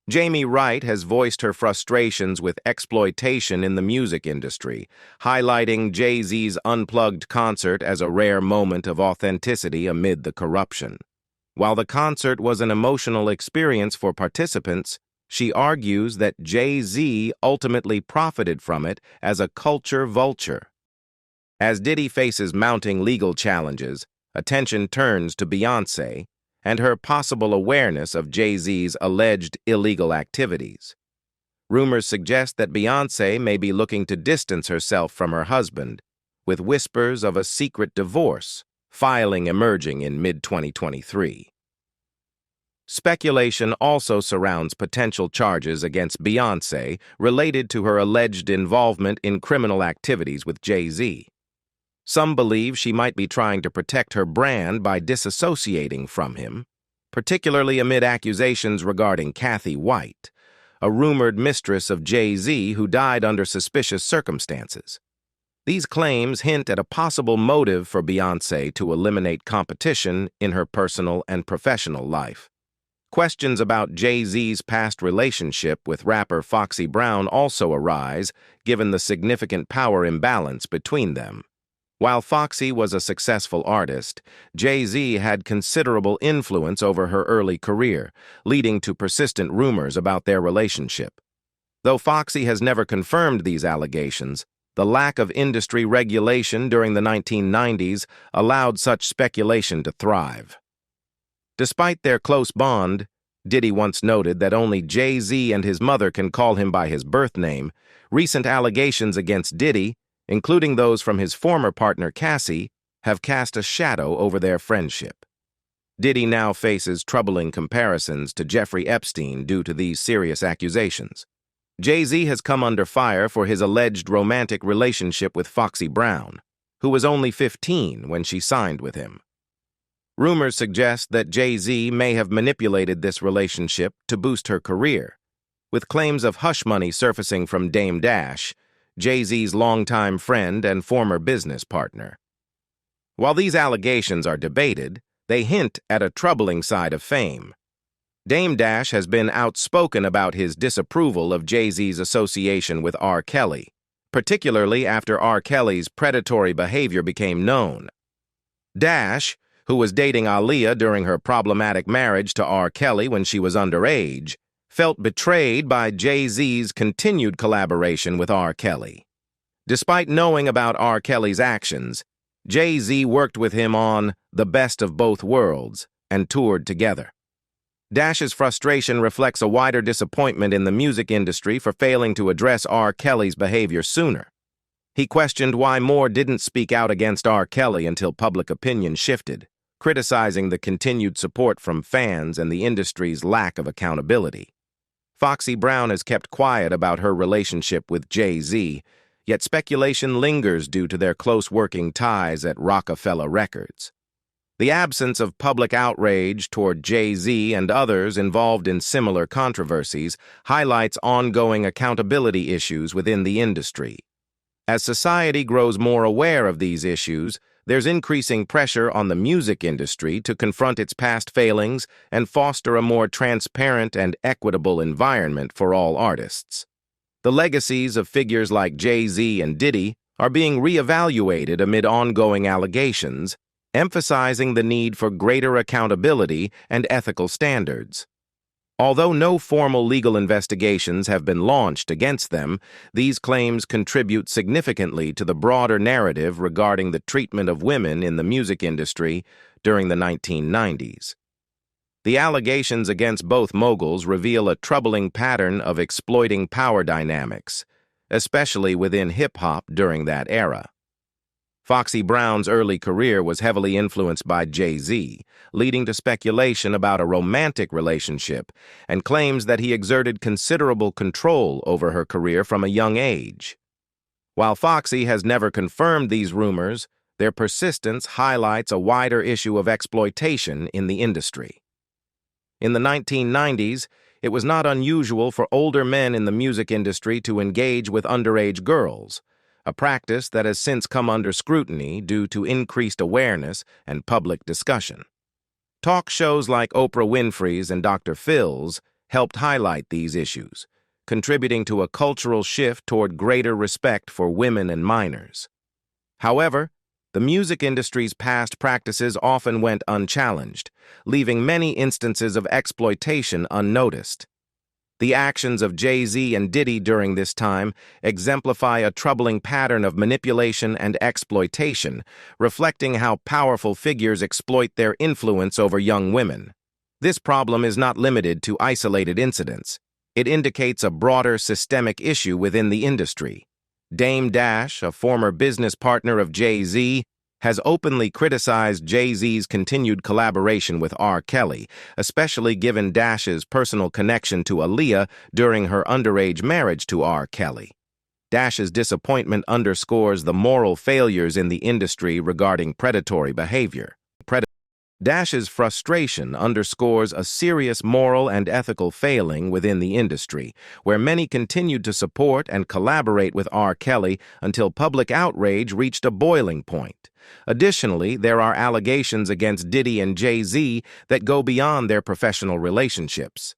Jamie Wright has voiced her frustrations with exploitation in the music industry, highlighting Jay-Z's Unplugged concert as a rare moment of authenticity amid the corruption. While the concert was an emotional experience for participants, she argues that Jay-Z ultimately profited from it as a culture vulture. As Diddy faces mounting legal challenges, attention turns to Beyonce and her possible awareness of Jay-Z's alleged illegal activities. Rumors suggest that Beyonce may be looking to distance herself from her husband, with whispers of a secret divorce filing emerging in mid-2023. Speculation also surrounds potential charges against Beyonce related to her alleged involvement in criminal activities with Jay-Z. Some believe she might be trying to protect her brand by disassociating from him, particularly amid accusations regarding Kathy White, a rumored mistress of Jay-Z who died under suspicious circumstances. These claims hint at a possible motive for Beyonce to eliminate competition in her personal and professional life. Questions about Jay-Z's past relationship with rapper Foxy Brown also arise, given the significant power imbalance between them. While Foxy was a successful artist, Jay-Z had considerable influence over her early career, leading to persistent rumors about their relationship. Though Foxy has never confirmed these allegations, the lack of industry regulation during the 1990s allowed such speculation to thrive. Despite their close bond, Diddy once noted that only Jay-Z and his mother can call him by his birth name. Recent allegations against Diddy, including those from his former partner Cassie, have cast a shadow over their friendship. Diddy now faces troubling comparisons to Jeffrey Epstein due to these serious accusations. Jay-Z has come under fire for his alleged romantic relationship with Foxy Brown, who was only 15 when she signed with him. Rumors suggest that Jay-Z may have manipulated this relationship to boost her career, with claims of hush money surfacing from Dame Dash, Jay-Z's longtime friend and former business partner. While these allegations are debated, they hint at a troubling side of fame. Dame Dash has been outspoken about his disapproval of Jay-Z's association with R. Kelly, particularly after R. Kelly's predatory behavior became known. Dash, who was dating Aaliyah during her problematic marriage to R. Kelly when she was underage, felt betrayed by Jay-Z's continued collaboration with R. Kelly. Despite knowing about R. Kelly's actions, Jay-Z worked with him on The Best of Both Worlds and toured together. Dash's frustration reflects a wider disappointment in the music industry for failing to address R. Kelly's behavior sooner. He questioned why more didn't speak out against R. Kelly until public opinion shifted, criticizing the continued support from fans and the industry's lack of accountability. Foxy Brown has kept quiet about her relationship with Jay-Z, yet speculation lingers due to their close working ties at Rockefeller Records. The absence of public outrage toward Jay-Z and others involved in similar controversies highlights ongoing accountability issues within the industry. As society grows more aware of these issues, there's increasing pressure on the music industry to confront its past failings and foster a more transparent and equitable environment for all artists. The legacies of figures like Jay-Z and Diddy are being reevaluated amid ongoing allegations, emphasizing the need for greater accountability and ethical standards. Although no formal legal investigations have been launched against them, these claims contribute significantly to the broader narrative regarding the treatment of women in the music industry during the 1990s. The allegations against both moguls reveal a troubling pattern of exploiting power dynamics, especially within hip-hop during that era. Foxy Brown's early career was heavily influenced by Jay-Z, leading to speculation about a romantic relationship and claims that he exerted considerable control over her career from a young age. While Foxy has never confirmed these rumors, their persistence highlights a wider issue of exploitation in the industry. In the 1990s, it was not unusual for older men in the music industry to engage with underage girls, a practice that has since come under scrutiny due to increased awareness and public discussion. Talk shows like Oprah Winfrey's and Dr. Phil's helped highlight these issues, contributing to a cultural shift toward greater respect for women and minors. However, the music industry's past practices often went unchallenged, leaving many instances of exploitation unnoticed. The actions of Jay-Z and Diddy during this time exemplify a troubling pattern of manipulation and exploitation, reflecting how powerful figures exploit their influence over young women. This problem is not limited to isolated incidents. It indicates a broader systemic issue within the industry. Dame Dash, a former business partner of Jay-Z, has openly criticized Jay-Z's continued collaboration with R. Kelly, especially given Dash's personal connection to Aaliyah during her underage marriage to R. Kelly. Dash's disappointment underscores the moral failures in the industry regarding predatory behavior. Dash's frustration underscores a serious moral and ethical failing within the industry, where many continued to support and collaborate with R. Kelly until public outrage reached a boiling point. Additionally, there are allegations against Diddy and Jay-Z that go beyond their professional relationships.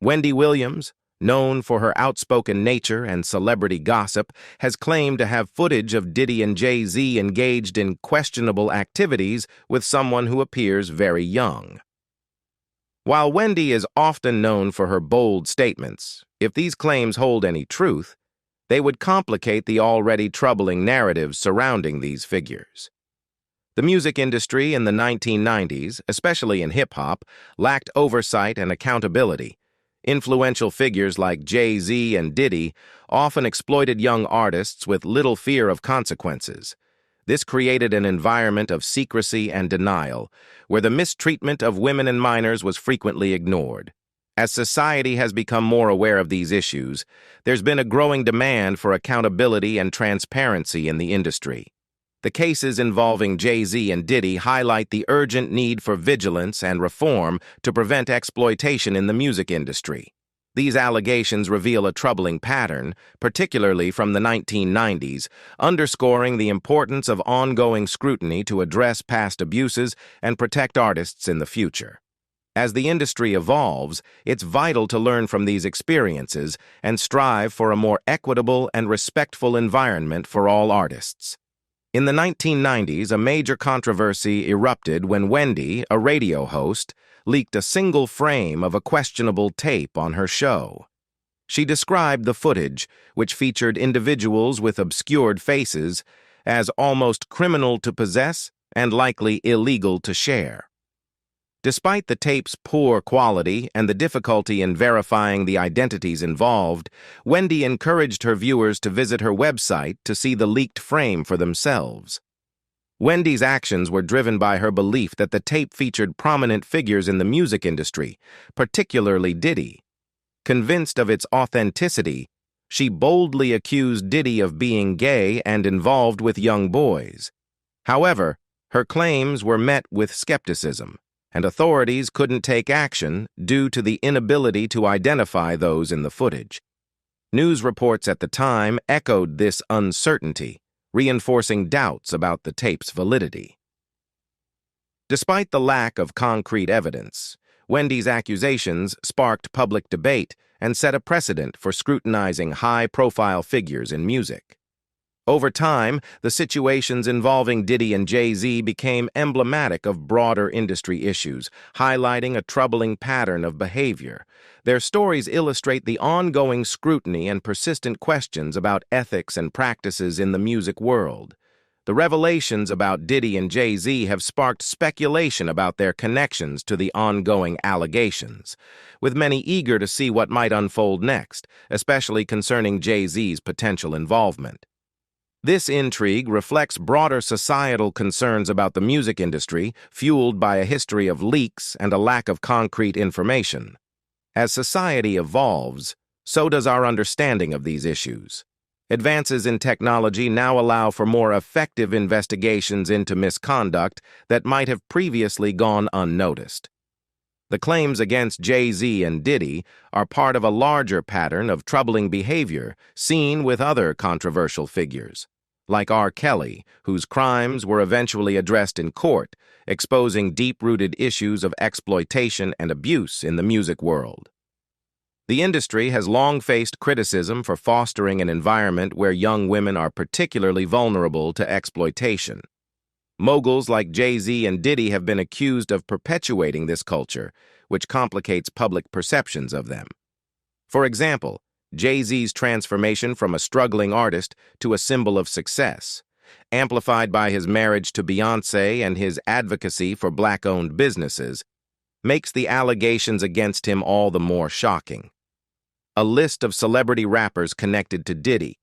Wendy Williams, known for her outspoken nature and celebrity gossip, has claimed to have footage of Diddy and Jay-Z engaged in questionable activities with someone who appears very young. While Wendy is often known for her bold statements, if these claims hold any truth, they would complicate the already troubling narratives surrounding these figures. The music industry in the 1990s, especially in hip-hop, lacked oversight and accountability. Influential figures like Jay-Z and Diddy often exploited young artists with little fear of consequences. This created an environment of secrecy and denial, where the mistreatment of women and minors was frequently ignored. As society has become more aware of these issues, there's been a growing demand for accountability and transparency in the industry. The cases involving Jay-Z and Diddy highlight the urgent need for vigilance and reform to prevent exploitation in the music industry. These allegations reveal a troubling pattern, particularly from the 1990s, underscoring the importance of ongoing scrutiny to address past abuses and protect artists in the future. As the industry evolves, it's vital to learn from these experiences and strive for a more equitable and respectful environment for all artists. In the 1990s, a major controversy erupted when Wendy, a radio host, leaked a single frame of a questionable tape on her show. She described the footage, which featured individuals with obscured faces, as almost criminal to possess and likely illegal to share. Despite the tape's poor quality and the difficulty in verifying the identities involved, Wendy encouraged her viewers to visit her website to see the leaked frame for themselves. Wendy's actions were driven by her belief that the tape featured prominent figures in the music industry, particularly Diddy. Convinced of its authenticity, She boldly accused Diddy of being gay and involved with young boys. However, her claims were met with skepticism, and authorities couldn't take action due to the inability to identify those in the footage. News reports at the time echoed this uncertainty, reinforcing doubts about the tape's validity. Despite the lack of concrete evidence, Wendy's accusations sparked public debate and set a precedent for scrutinizing high-profile figures in music. Over time, the situations involving Diddy and Jay-Z became emblematic of broader industry issues, highlighting a troubling pattern of behavior. Their stories illustrate the ongoing scrutiny and persistent questions about ethics and practices in the music world. The revelations about Diddy and Jay-Z have sparked speculation about their connections to the ongoing allegations, with many eager to see what might unfold next, especially concerning Jay-Z's potential involvement. This intrigue reflects broader societal concerns about the music industry, fueled by a history of leaks and a lack of concrete information. As society evolves, so does our understanding of these issues. Advances in technology now allow for more effective investigations into misconduct that might have previously gone unnoticed. The claims against Jay-Z and Diddy are part of a larger pattern of troubling behavior seen with other controversial figures, like R. Kelly, whose crimes were eventually addressed in court, exposing deep-rooted issues of exploitation and abuse in the music world. The industry has long faced criticism for fostering an environment where young women are particularly vulnerable to exploitation. Moguls like Jay-Z and Diddy have been accused of perpetuating this culture, which complicates public perceptions of them. For example, Jay-Z's transformation from a struggling artist to a symbol of success, amplified by his marriage to Beyonce and his advocacy for Black-owned businesses, makes the allegations against him all the more shocking. A list of celebrity rappers connected to Diddy.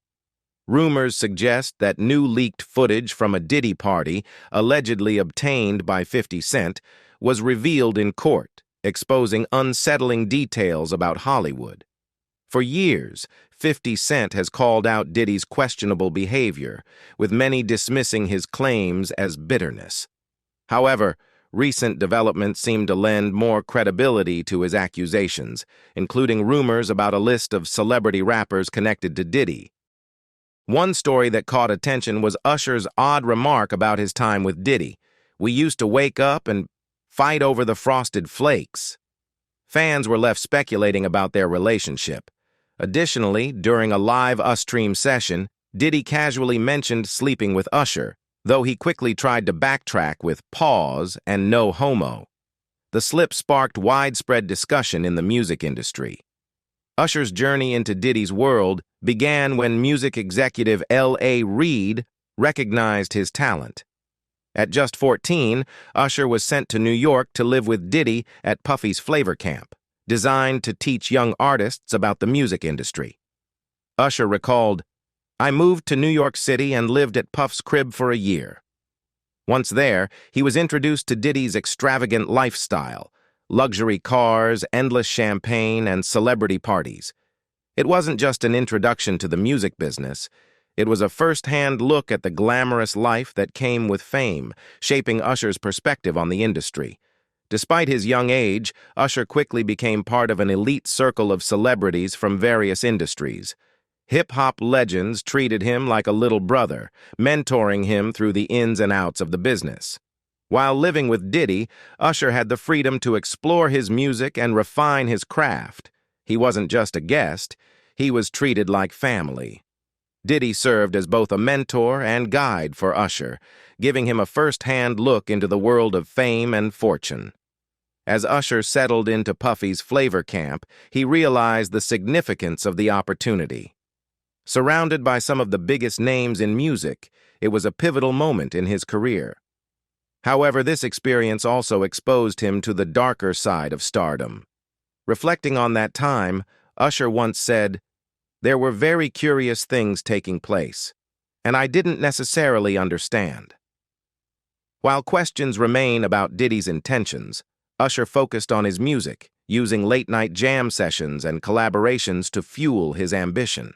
Rumors suggest that new leaked footage from a Diddy party, allegedly obtained by 50 Cent, was revealed in court, exposing unsettling details about Hollywood. For years, 50 Cent has called out Diddy's questionable behavior, with many dismissing his claims as bitterness. However, recent developments seem to lend more credibility to his accusations, including rumors about a list of celebrity rappers connected to Diddy. One story that caught attention was Usher's odd remark about his time with Diddy. "We used to wake up and fight over the frosted flakes." Fans were left speculating about their relationship. Additionally, during a live Ustream session, Diddy casually mentioned sleeping with Usher, though he quickly tried to backtrack with "pause" and "no homo." The slip sparked widespread discussion in the music industry. Usher's journey into Diddy's world began when music executive L.A. Reid recognized his talent. At just 14, Usher was sent to New York to live with Diddy at Puffy's Flavor Camp, designed to teach young artists about the music industry. Usher recalled, "I moved to New York City and lived at Puff's crib for a year." Once there, he was introduced to Diddy's extravagant lifestyle, luxury cars, endless champagne, and celebrity parties. It wasn't just an introduction to the music business. It was a first-hand look at the glamorous life that came with fame, shaping Usher's perspective on the industry. Despite his young age, Usher quickly became part of an elite circle of celebrities from various industries. Hip-hop legends treated him like a little brother, mentoring him through the ins and outs of the business. While living with Diddy, Usher had the freedom to explore his music and refine his craft. He wasn't just a guest, he was treated like family. Diddy served as both a mentor and guide for Usher, giving him a first-hand look into the world of fame and fortune. As Usher settled into Puffy's Flavor Camp, he realized the significance of the opportunity. Surrounded by some of the biggest names in music, it was a pivotal moment in his career. However, this experience also exposed him to the darker side of stardom. Reflecting on that time, Usher once said, "There were very curious things taking place, and I didn't necessarily understand." While questions remain about Diddy's intentions, Usher focused on his music, using late-night jam sessions and collaborations to fuel his ambition.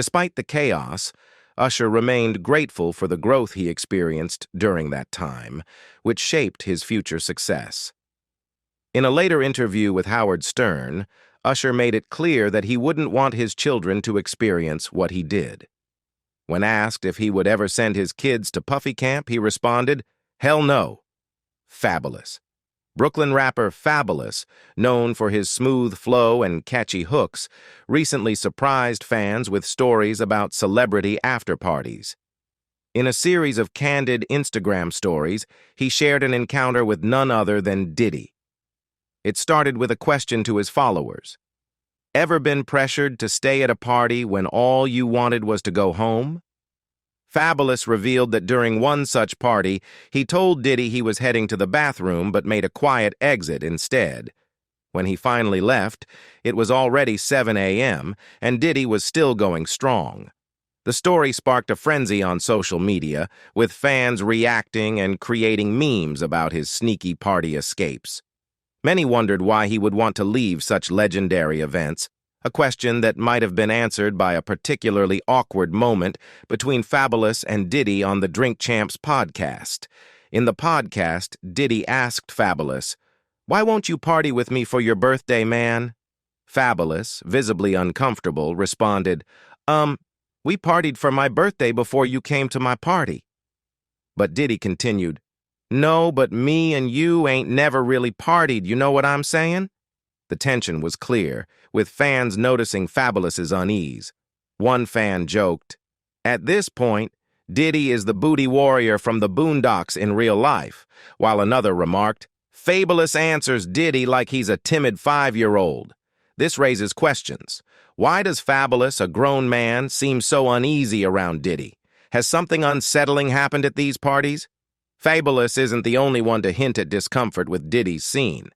Despite the chaos, Usher remained grateful for the growth he experienced during that time, which shaped his future success. In a later interview with Howard Stern, Usher made it clear that he wouldn't want his children to experience what he did. When asked if he would ever send his kids to Puffy Camp, he responded, "Hell no." Fabolous. Brooklyn rapper Fabolous, known for his smooth flow and catchy hooks, recently surprised fans with stories about celebrity after-parties. In a series of candid Instagram stories, he shared an encounter with none other than Diddy. It started with a question to his followers. Ever been pressured to stay at a party when all you wanted was to go home? Fabolous revealed that during one such party, he told Diddy he was heading to the bathroom but made a quiet exit instead. When he finally left, it was already 7 a.m., and Diddy was still going strong. The story sparked a frenzy on social media, with fans reacting and creating memes about his sneaky party escapes. Many wondered why he would want to leave such legendary events, a question that might have been answered by a particularly awkward moment between Fabolous and Diddy on the Drink Champs podcast. In the podcast, Diddy asked Fabolous, "Why won't you party with me for your birthday, man?" Fabolous, visibly uncomfortable, responded, "We partied for my birthday before you came to my party." But Diddy continued, "No, but me and you ain't never really partied, you know what I'm saying?" The tension was clear, with fans noticing Fabolous's unease. One fan joked, "At this point, Diddy is the booty warrior from the Boondocks in real life," while another remarked, "Fabolous answers Diddy like he's a timid 5-year-old. This raises questions. Why does Fabolous, a grown man, seem so uneasy around Diddy? Has something unsettling happened at these parties? Fabolous isn't the only one to hint at discomfort with Diddy's scene.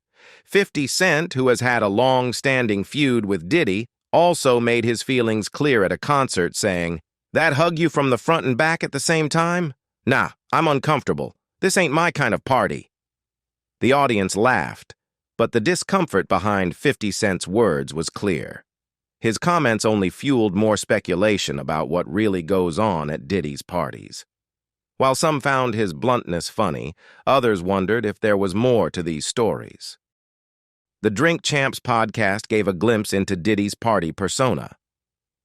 50 Cent, who has had a long-standing feud with Diddy, also made his feelings clear at a concert, saying, "That hug you from the front and back at the same time? Nah, I'm uncomfortable. This ain't my kind of party." The audience laughed, but the discomfort behind 50 Cent's words was clear. His comments only fueled more speculation about what really goes on at Diddy's parties. While some found his bluntness funny, others wondered if there was more to these stories. The Drink Champs podcast gave a glimpse into Diddy's party persona.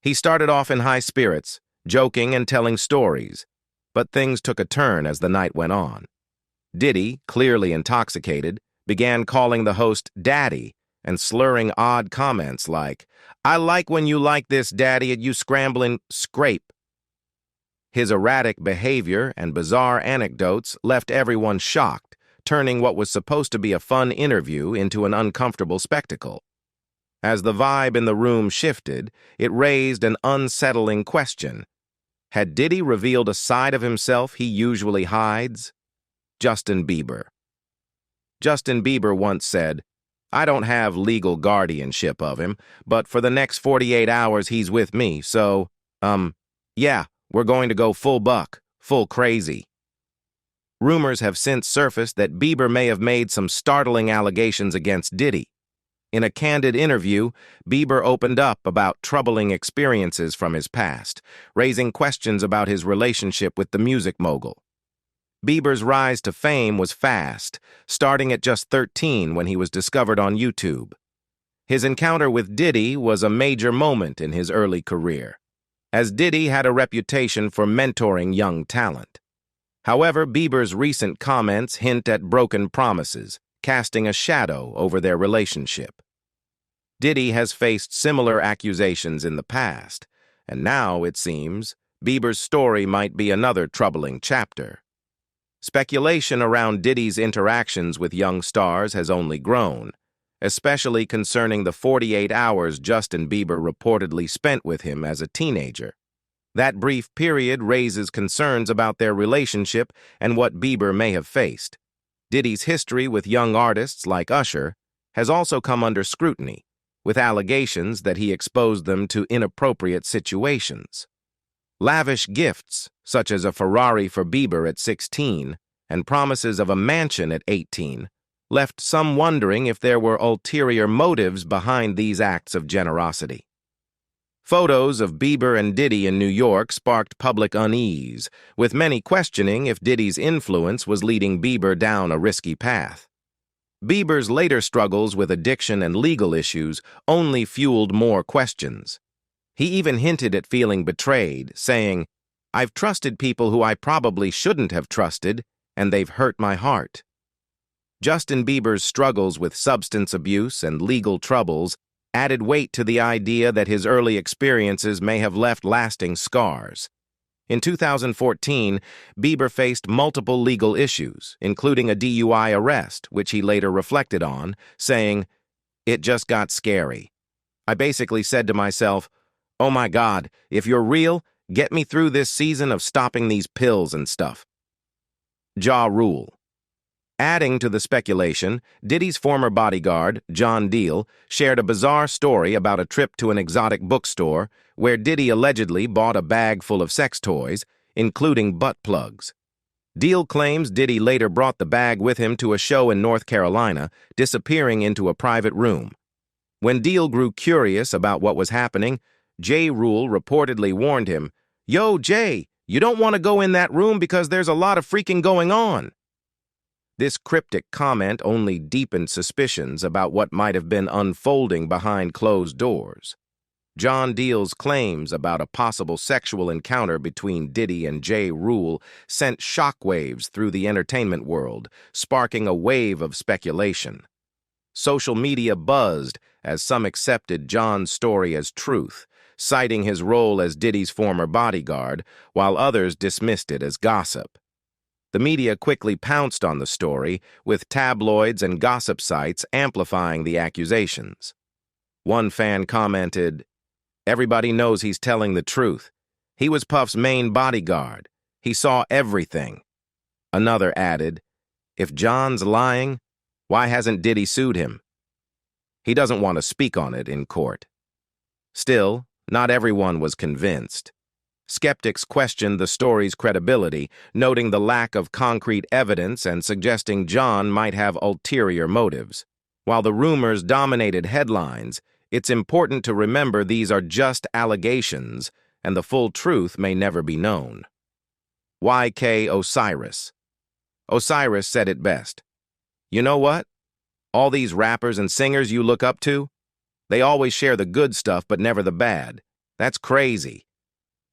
He started off in high spirits, joking and telling stories, but things took a turn as the night went on. Diddy, clearly intoxicated, began calling the host Daddy and slurring odd comments like, "I like when you like this, Daddy, and you scrambling scrape." His erratic behavior and bizarre anecdotes left everyone shocked, turning what was supposed to be a fun interview into an uncomfortable spectacle. As the vibe in the room shifted, it raised an unsettling question. Had Diddy revealed a side of himself he usually hides? Justin Bieber. Justin Bieber once said, "I don't have legal guardianship of him, but for the next 48 hours he's with me, so, yeah, we're going to go full buck, full crazy." Rumors have since surfaced that Bieber may have made some startling allegations against Diddy. In a candid interview, Bieber opened up about troubling experiences from his past, raising questions about his relationship with the music mogul. Bieber's rise to fame was fast, starting at just 13 when he was discovered on YouTube. His encounter with Diddy was a major moment in his early career, as Diddy had a reputation for mentoring young talent. However, Bieber's recent comments hint at broken promises, casting a shadow over their relationship. Diddy has faced similar accusations in the past, and now, it seems, Bieber's story might be another troubling chapter. Speculation around Diddy's interactions with young stars has only grown, especially concerning the 48 hours Justin Bieber reportedly spent with him as a teenager. That brief period raises concerns about their relationship and what Bieber may have faced. Diddy's history with young artists like Usher has also come under scrutiny, with allegations that he exposed them to inappropriate situations. Lavish gifts, such as a Ferrari for Bieber at 16 and promises of a mansion at 18, left some wondering if there were ulterior motives behind these acts of generosity. Photos of Bieber and Diddy in New York sparked public unease, with many questioning if Diddy's influence was leading Bieber down a risky path. Bieber's later struggles with addiction and legal issues only fueled more questions. He even hinted at feeling betrayed, saying, "I've trusted people who I probably shouldn't have trusted, and they've hurt my heart." Justin Bieber's struggles with substance abuse and legal troubles added weight to the idea that his early experiences may have left lasting scars. In 2014, Bieber faced multiple legal issues, including a DUI arrest, which he later reflected on, saying, "It just got scary. I basically said to myself, oh my God, if you're real, get me through this season of stopping these pills and stuff." Ja Rule. Adding to the speculation, Diddy's former bodyguard, John Deal, shared a bizarre story about a trip to an exotic bookstore where Diddy allegedly bought a bag full of sex toys, including butt plugs. Deal claims Diddy later brought the bag with him to a show in North Carolina, disappearing into a private room. When Deal grew curious about what was happening, Ja Rule reportedly warned him, "Yo, Jay, you don't want to go in that room because there's a lot of freaking going on." This cryptic comment only deepened suspicions about what might have been unfolding behind closed doors. John Deal's claims about a possible sexual encounter between Diddy and Ja Rule sent shockwaves through the entertainment world, sparking a wave of speculation. Social media buzzed as some accepted John's story as truth, citing his role as Diddy's former bodyguard, while others dismissed it as gossip. The media quickly pounced on the story, with tabloids and gossip sites amplifying the accusations. One fan commented, "Everybody knows he's telling the truth. He was Puff's main bodyguard. He saw everything." Another added, "If John's lying, why hasn't Diddy sued him? He doesn't want to speak on it in court." Still, not everyone was convinced. Skeptics questioned the story's credibility, noting the lack of concrete evidence and suggesting John might have ulterior motives. While the rumors dominated headlines, it's important to remember these are just allegations, and the full truth may never be known. YK Osiris. Osiris said it best. "You know what? All these rappers and singers you look up to, they always share the good stuff but never the bad. That's crazy."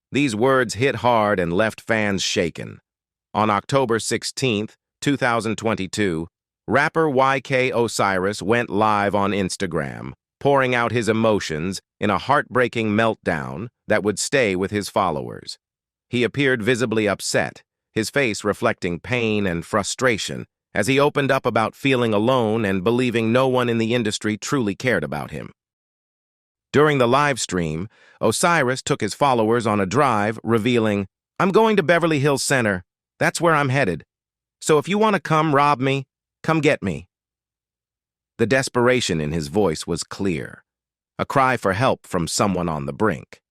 These words hit hard and left fans shaken. On October 16, 2022, rapper YK Osiris went live on Instagram, pouring out his emotions in a heartbreaking meltdown that would stay with his followers. He appeared visibly upset, his face reflecting pain and frustration, as he opened up about feeling alone and believing no one in the industry truly cared about him. During the live stream, Osiris took his followers on a drive, revealing, "I'm going to Beverly Hills Center. That's where I'm headed. So if you want to come rob me, come get me." The desperation in his voice was clear, a cry for help from someone on the brink.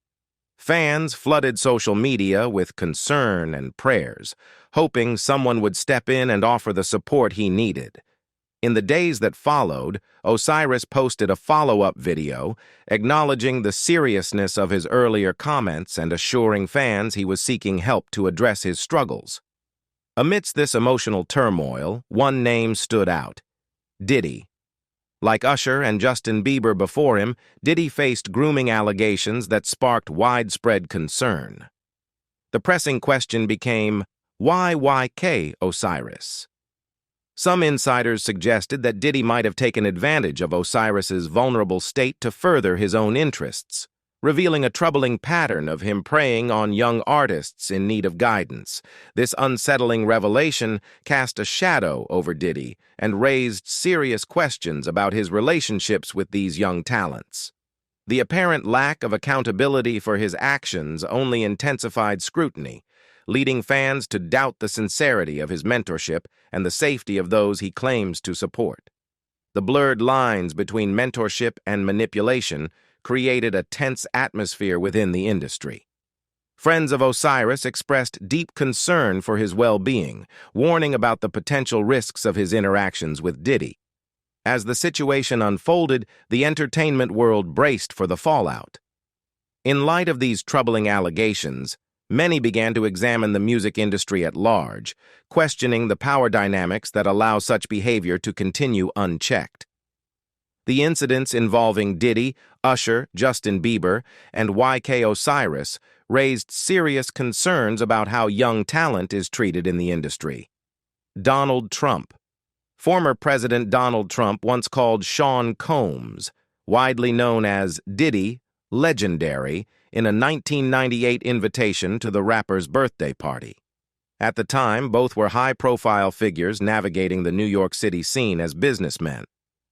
Fans flooded social media with concern and prayers, hoping someone would step in and offer the support he needed. In the days that followed, Osiris posted a follow-up video acknowledging the seriousness of his earlier comments and assuring fans he was seeking help to address his struggles. Amidst this emotional turmoil, one name stood out: Diddy. Like Usher and Justin Bieber before him, Diddy faced grooming allegations that sparked widespread concern. The pressing question became, why YK Osiris? Some insiders suggested that Diddy might have taken advantage of Osiris's vulnerable state to further his own interests, revealing a troubling pattern of him preying on young artists in need of guidance. This unsettling revelation cast a shadow over Diddy and raised serious questions about his relationships with these young talents. The apparent lack of accountability for his actions only intensified scrutiny, leading fans to doubt the sincerity of his mentorship and the safety of those he claims to support. The blurred lines between mentorship and manipulation created a tense atmosphere within the industry. Friends of Osiris expressed deep concern for his well-being, warning about the potential risks of his interactions with Diddy. As the situation unfolded, the entertainment world braced for the fallout. In light of these troubling allegations, many began to examine the music industry at large, questioning the power dynamics that allow such behavior to continue unchecked. The incidents involving Diddy, Usher, Justin Bieber, and YK Osiris raised serious concerns about how young talent is treated in the industry. Donald Trump. Former President Donald Trump once called Sean Combs, widely known as Diddy, legendary, in a 1998 invitation to the rapper's birthday party. At the time, both were high-profile figures navigating the New York City scene as businessmen.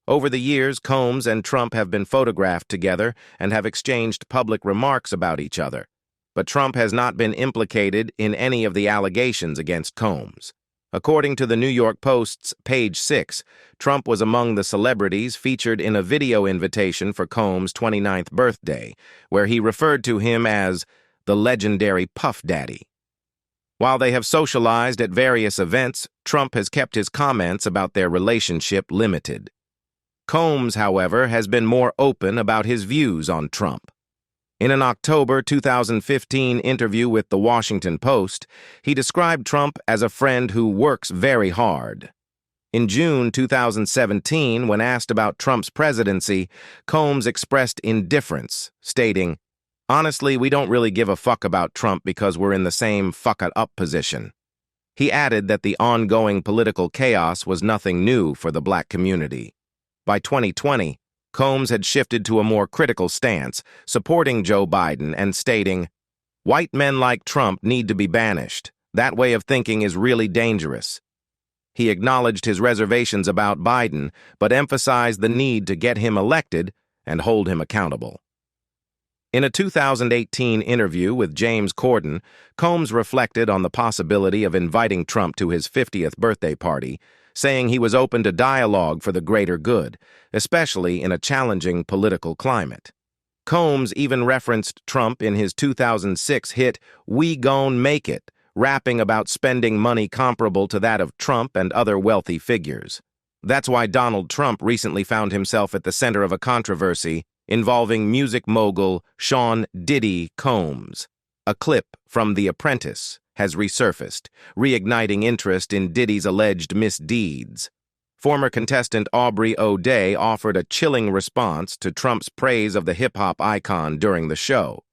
Over the years, Combs and Trump have been photographed together and have exchanged public remarks about each other. But Trump has not been implicated in any of the allegations against Combs. According to the New York Post's Page 6, Trump was among the celebrities featured in a video invitation for Combs' 29th birthday, where he referred to him as the legendary Puff Daddy. While they have socialized at various events, Trump has kept his comments about their relationship limited. Combs, however, has been more open about his views on Trump. In an October 2015 interview with The Washington Post, he described Trump as a friend who works very hard. In June 2017, when asked about Trump's presidency, Combs expressed indifference, stating, "Honestly, we don't really give a fuck about Trump because we're in the same fuck-it-up position." He added that the ongoing political chaos was nothing new for the black community. By 2020, Combs had shifted to a more critical stance, supporting Joe Biden and stating, "White men like Trump need to be banished. That way of thinking is really dangerous." He acknowledged his reservations about Biden, but emphasized the need to get him elected and hold him accountable. In a 2018 interview with James Corden, Combs reflected on the possibility of inviting Trump to his 50th birthday party, saying he was open to dialogue for the greater good, especially in a challenging political climate. Combs even referenced Trump in his 2006 hit "We Gon' Make It," rapping about spending money comparable to that of Trump and other wealthy figures. That's why Donald Trump recently found himself at the center of a controversy involving music mogul Sean "Diddy" Combs. A clip from The Apprentice has resurfaced, reigniting interest in Diddy's alleged misdeeds. Former contestant Aubrey O'Day offered a chilling response to Trump's praise of the hip-hop icon during the show.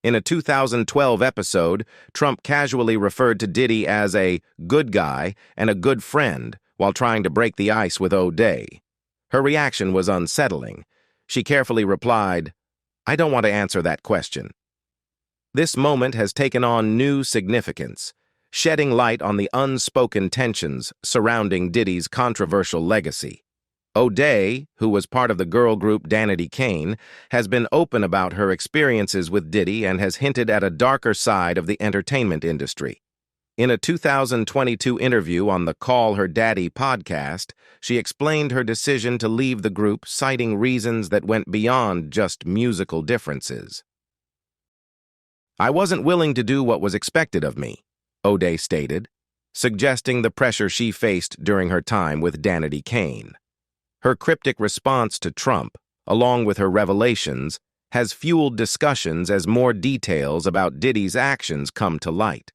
In a 2012 episode, Trump casually referred to Diddy as a good guy and a good friend while trying to break the ice with O'Day. Her reaction was unsettling. She carefully replied, "I don't want to answer that question." This moment has taken on new significance, shedding light on the unspoken tensions surrounding Diddy's controversial legacy. O'Day, who was part of the girl group Danity Kane, has been open about her experiences with Diddy and has hinted at a darker side of the entertainment industry. In a 2022 interview on the Call Her Daddy podcast, she explained her decision to leave the group, citing reasons that went beyond just musical differences. "I wasn't willing to do what was expected of me," O'Day stated, suggesting the pressure she faced during her time with Danity Kane. Her cryptic response to Trump, along with her revelations, has fueled discussions as more details about Diddy's actions come to light.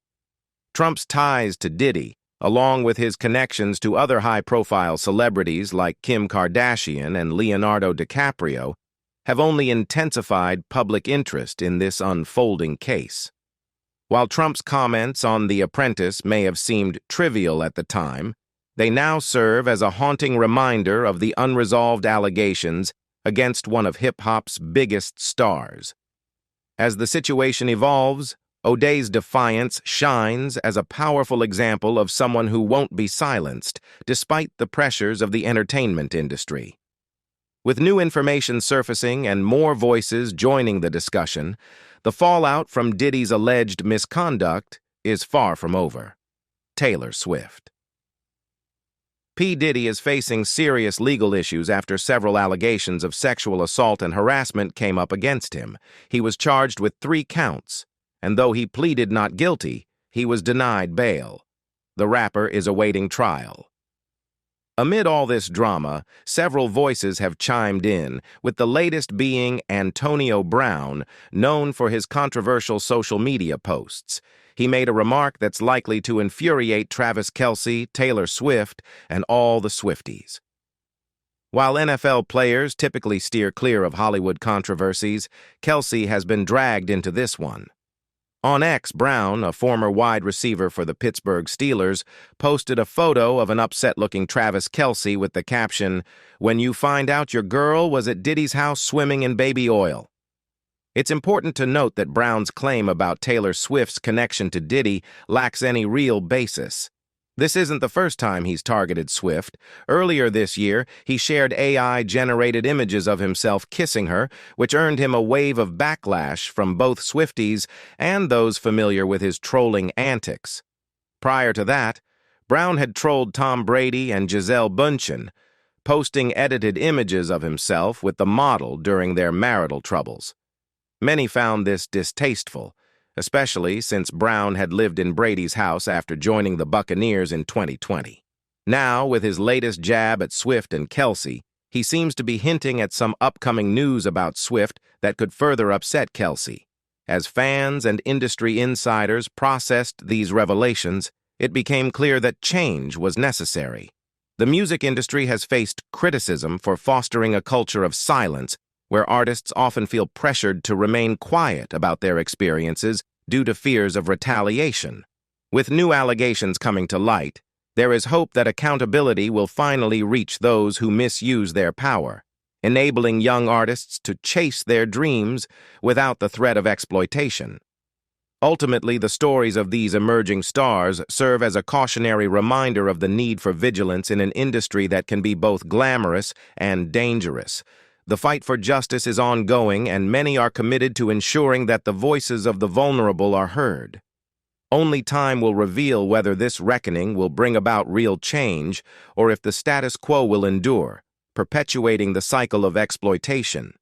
Trump's ties to Diddy, along with his connections to other high-profile celebrities like Kim Kardashian and Leonardo DiCaprio, have only intensified public interest in this unfolding case. While Trump's comments on The Apprentice may have seemed trivial at the time, they now serve as a haunting reminder of the unresolved allegations against one of hip-hop's biggest stars. As the situation evolves, O'Day's defiance shines as a powerful example of someone who won't be silenced, despite the pressures of the entertainment industry. With new information surfacing and more voices joining the discussion, the fallout from Diddy's alleged misconduct is far from over. Taylor Swift. P. Diddy is facing serious legal issues after several allegations of sexual assault and harassment came up against him. He was charged with 3 counts, and though he pleaded not guilty, he was denied bail. The rapper is awaiting trial. Amid all this drama, several voices have chimed in, with the latest being Antonio Brown, known for his controversial social media posts. He made a remark that's likely to infuriate Travis Kelce, Taylor Swift, and all the Swifties. While NFL players typically steer clear of Hollywood controversies, Kelce has been dragged into this one. On X, Brown, a former wide receiver for the Pittsburgh Steelers, posted a photo of an upset-looking Travis Kelce with the caption, "When you find out your girl was at Diddy's house swimming in baby oil." It's important to note that Brown's claim about Taylor Swift's connection to Diddy lacks any real basis. This isn't the first time he's targeted Swift. Earlier this year, he shared AI-generated images of himself kissing her, which earned him a wave of backlash from both Swifties and those familiar with his trolling antics. Prior to that, Brown had trolled Tom Brady and Gisele Bündchen, posting edited images of himself with the model during their marital troubles. Many found this distasteful, especially since Brown had lived in Brady's house after joining the Buccaneers in 2020. Now, with his latest jab at Swift and Kelce, he seems to be hinting at some upcoming news about Swift that could further upset Kelce. As fans and industry insiders processed these revelations, it became clear that change was necessary. The music industry has faced criticism for fostering a culture of silence, where artists often feel pressured to remain quiet about their experiences due to fears of retaliation. With new allegations coming to light, there is hope that accountability will finally reach those who misuse their power, enabling young artists to chase their dreams without the threat of exploitation. Ultimately, the stories of these emerging stars serve as a cautionary reminder of the need for vigilance in an industry that can be both glamorous and dangerous. The fight for justice is ongoing, and many are committed to ensuring that the voices of the vulnerable are heard. Only time will reveal whether this reckoning will bring about real change or if the status quo will endure, perpetuating the cycle of exploitation.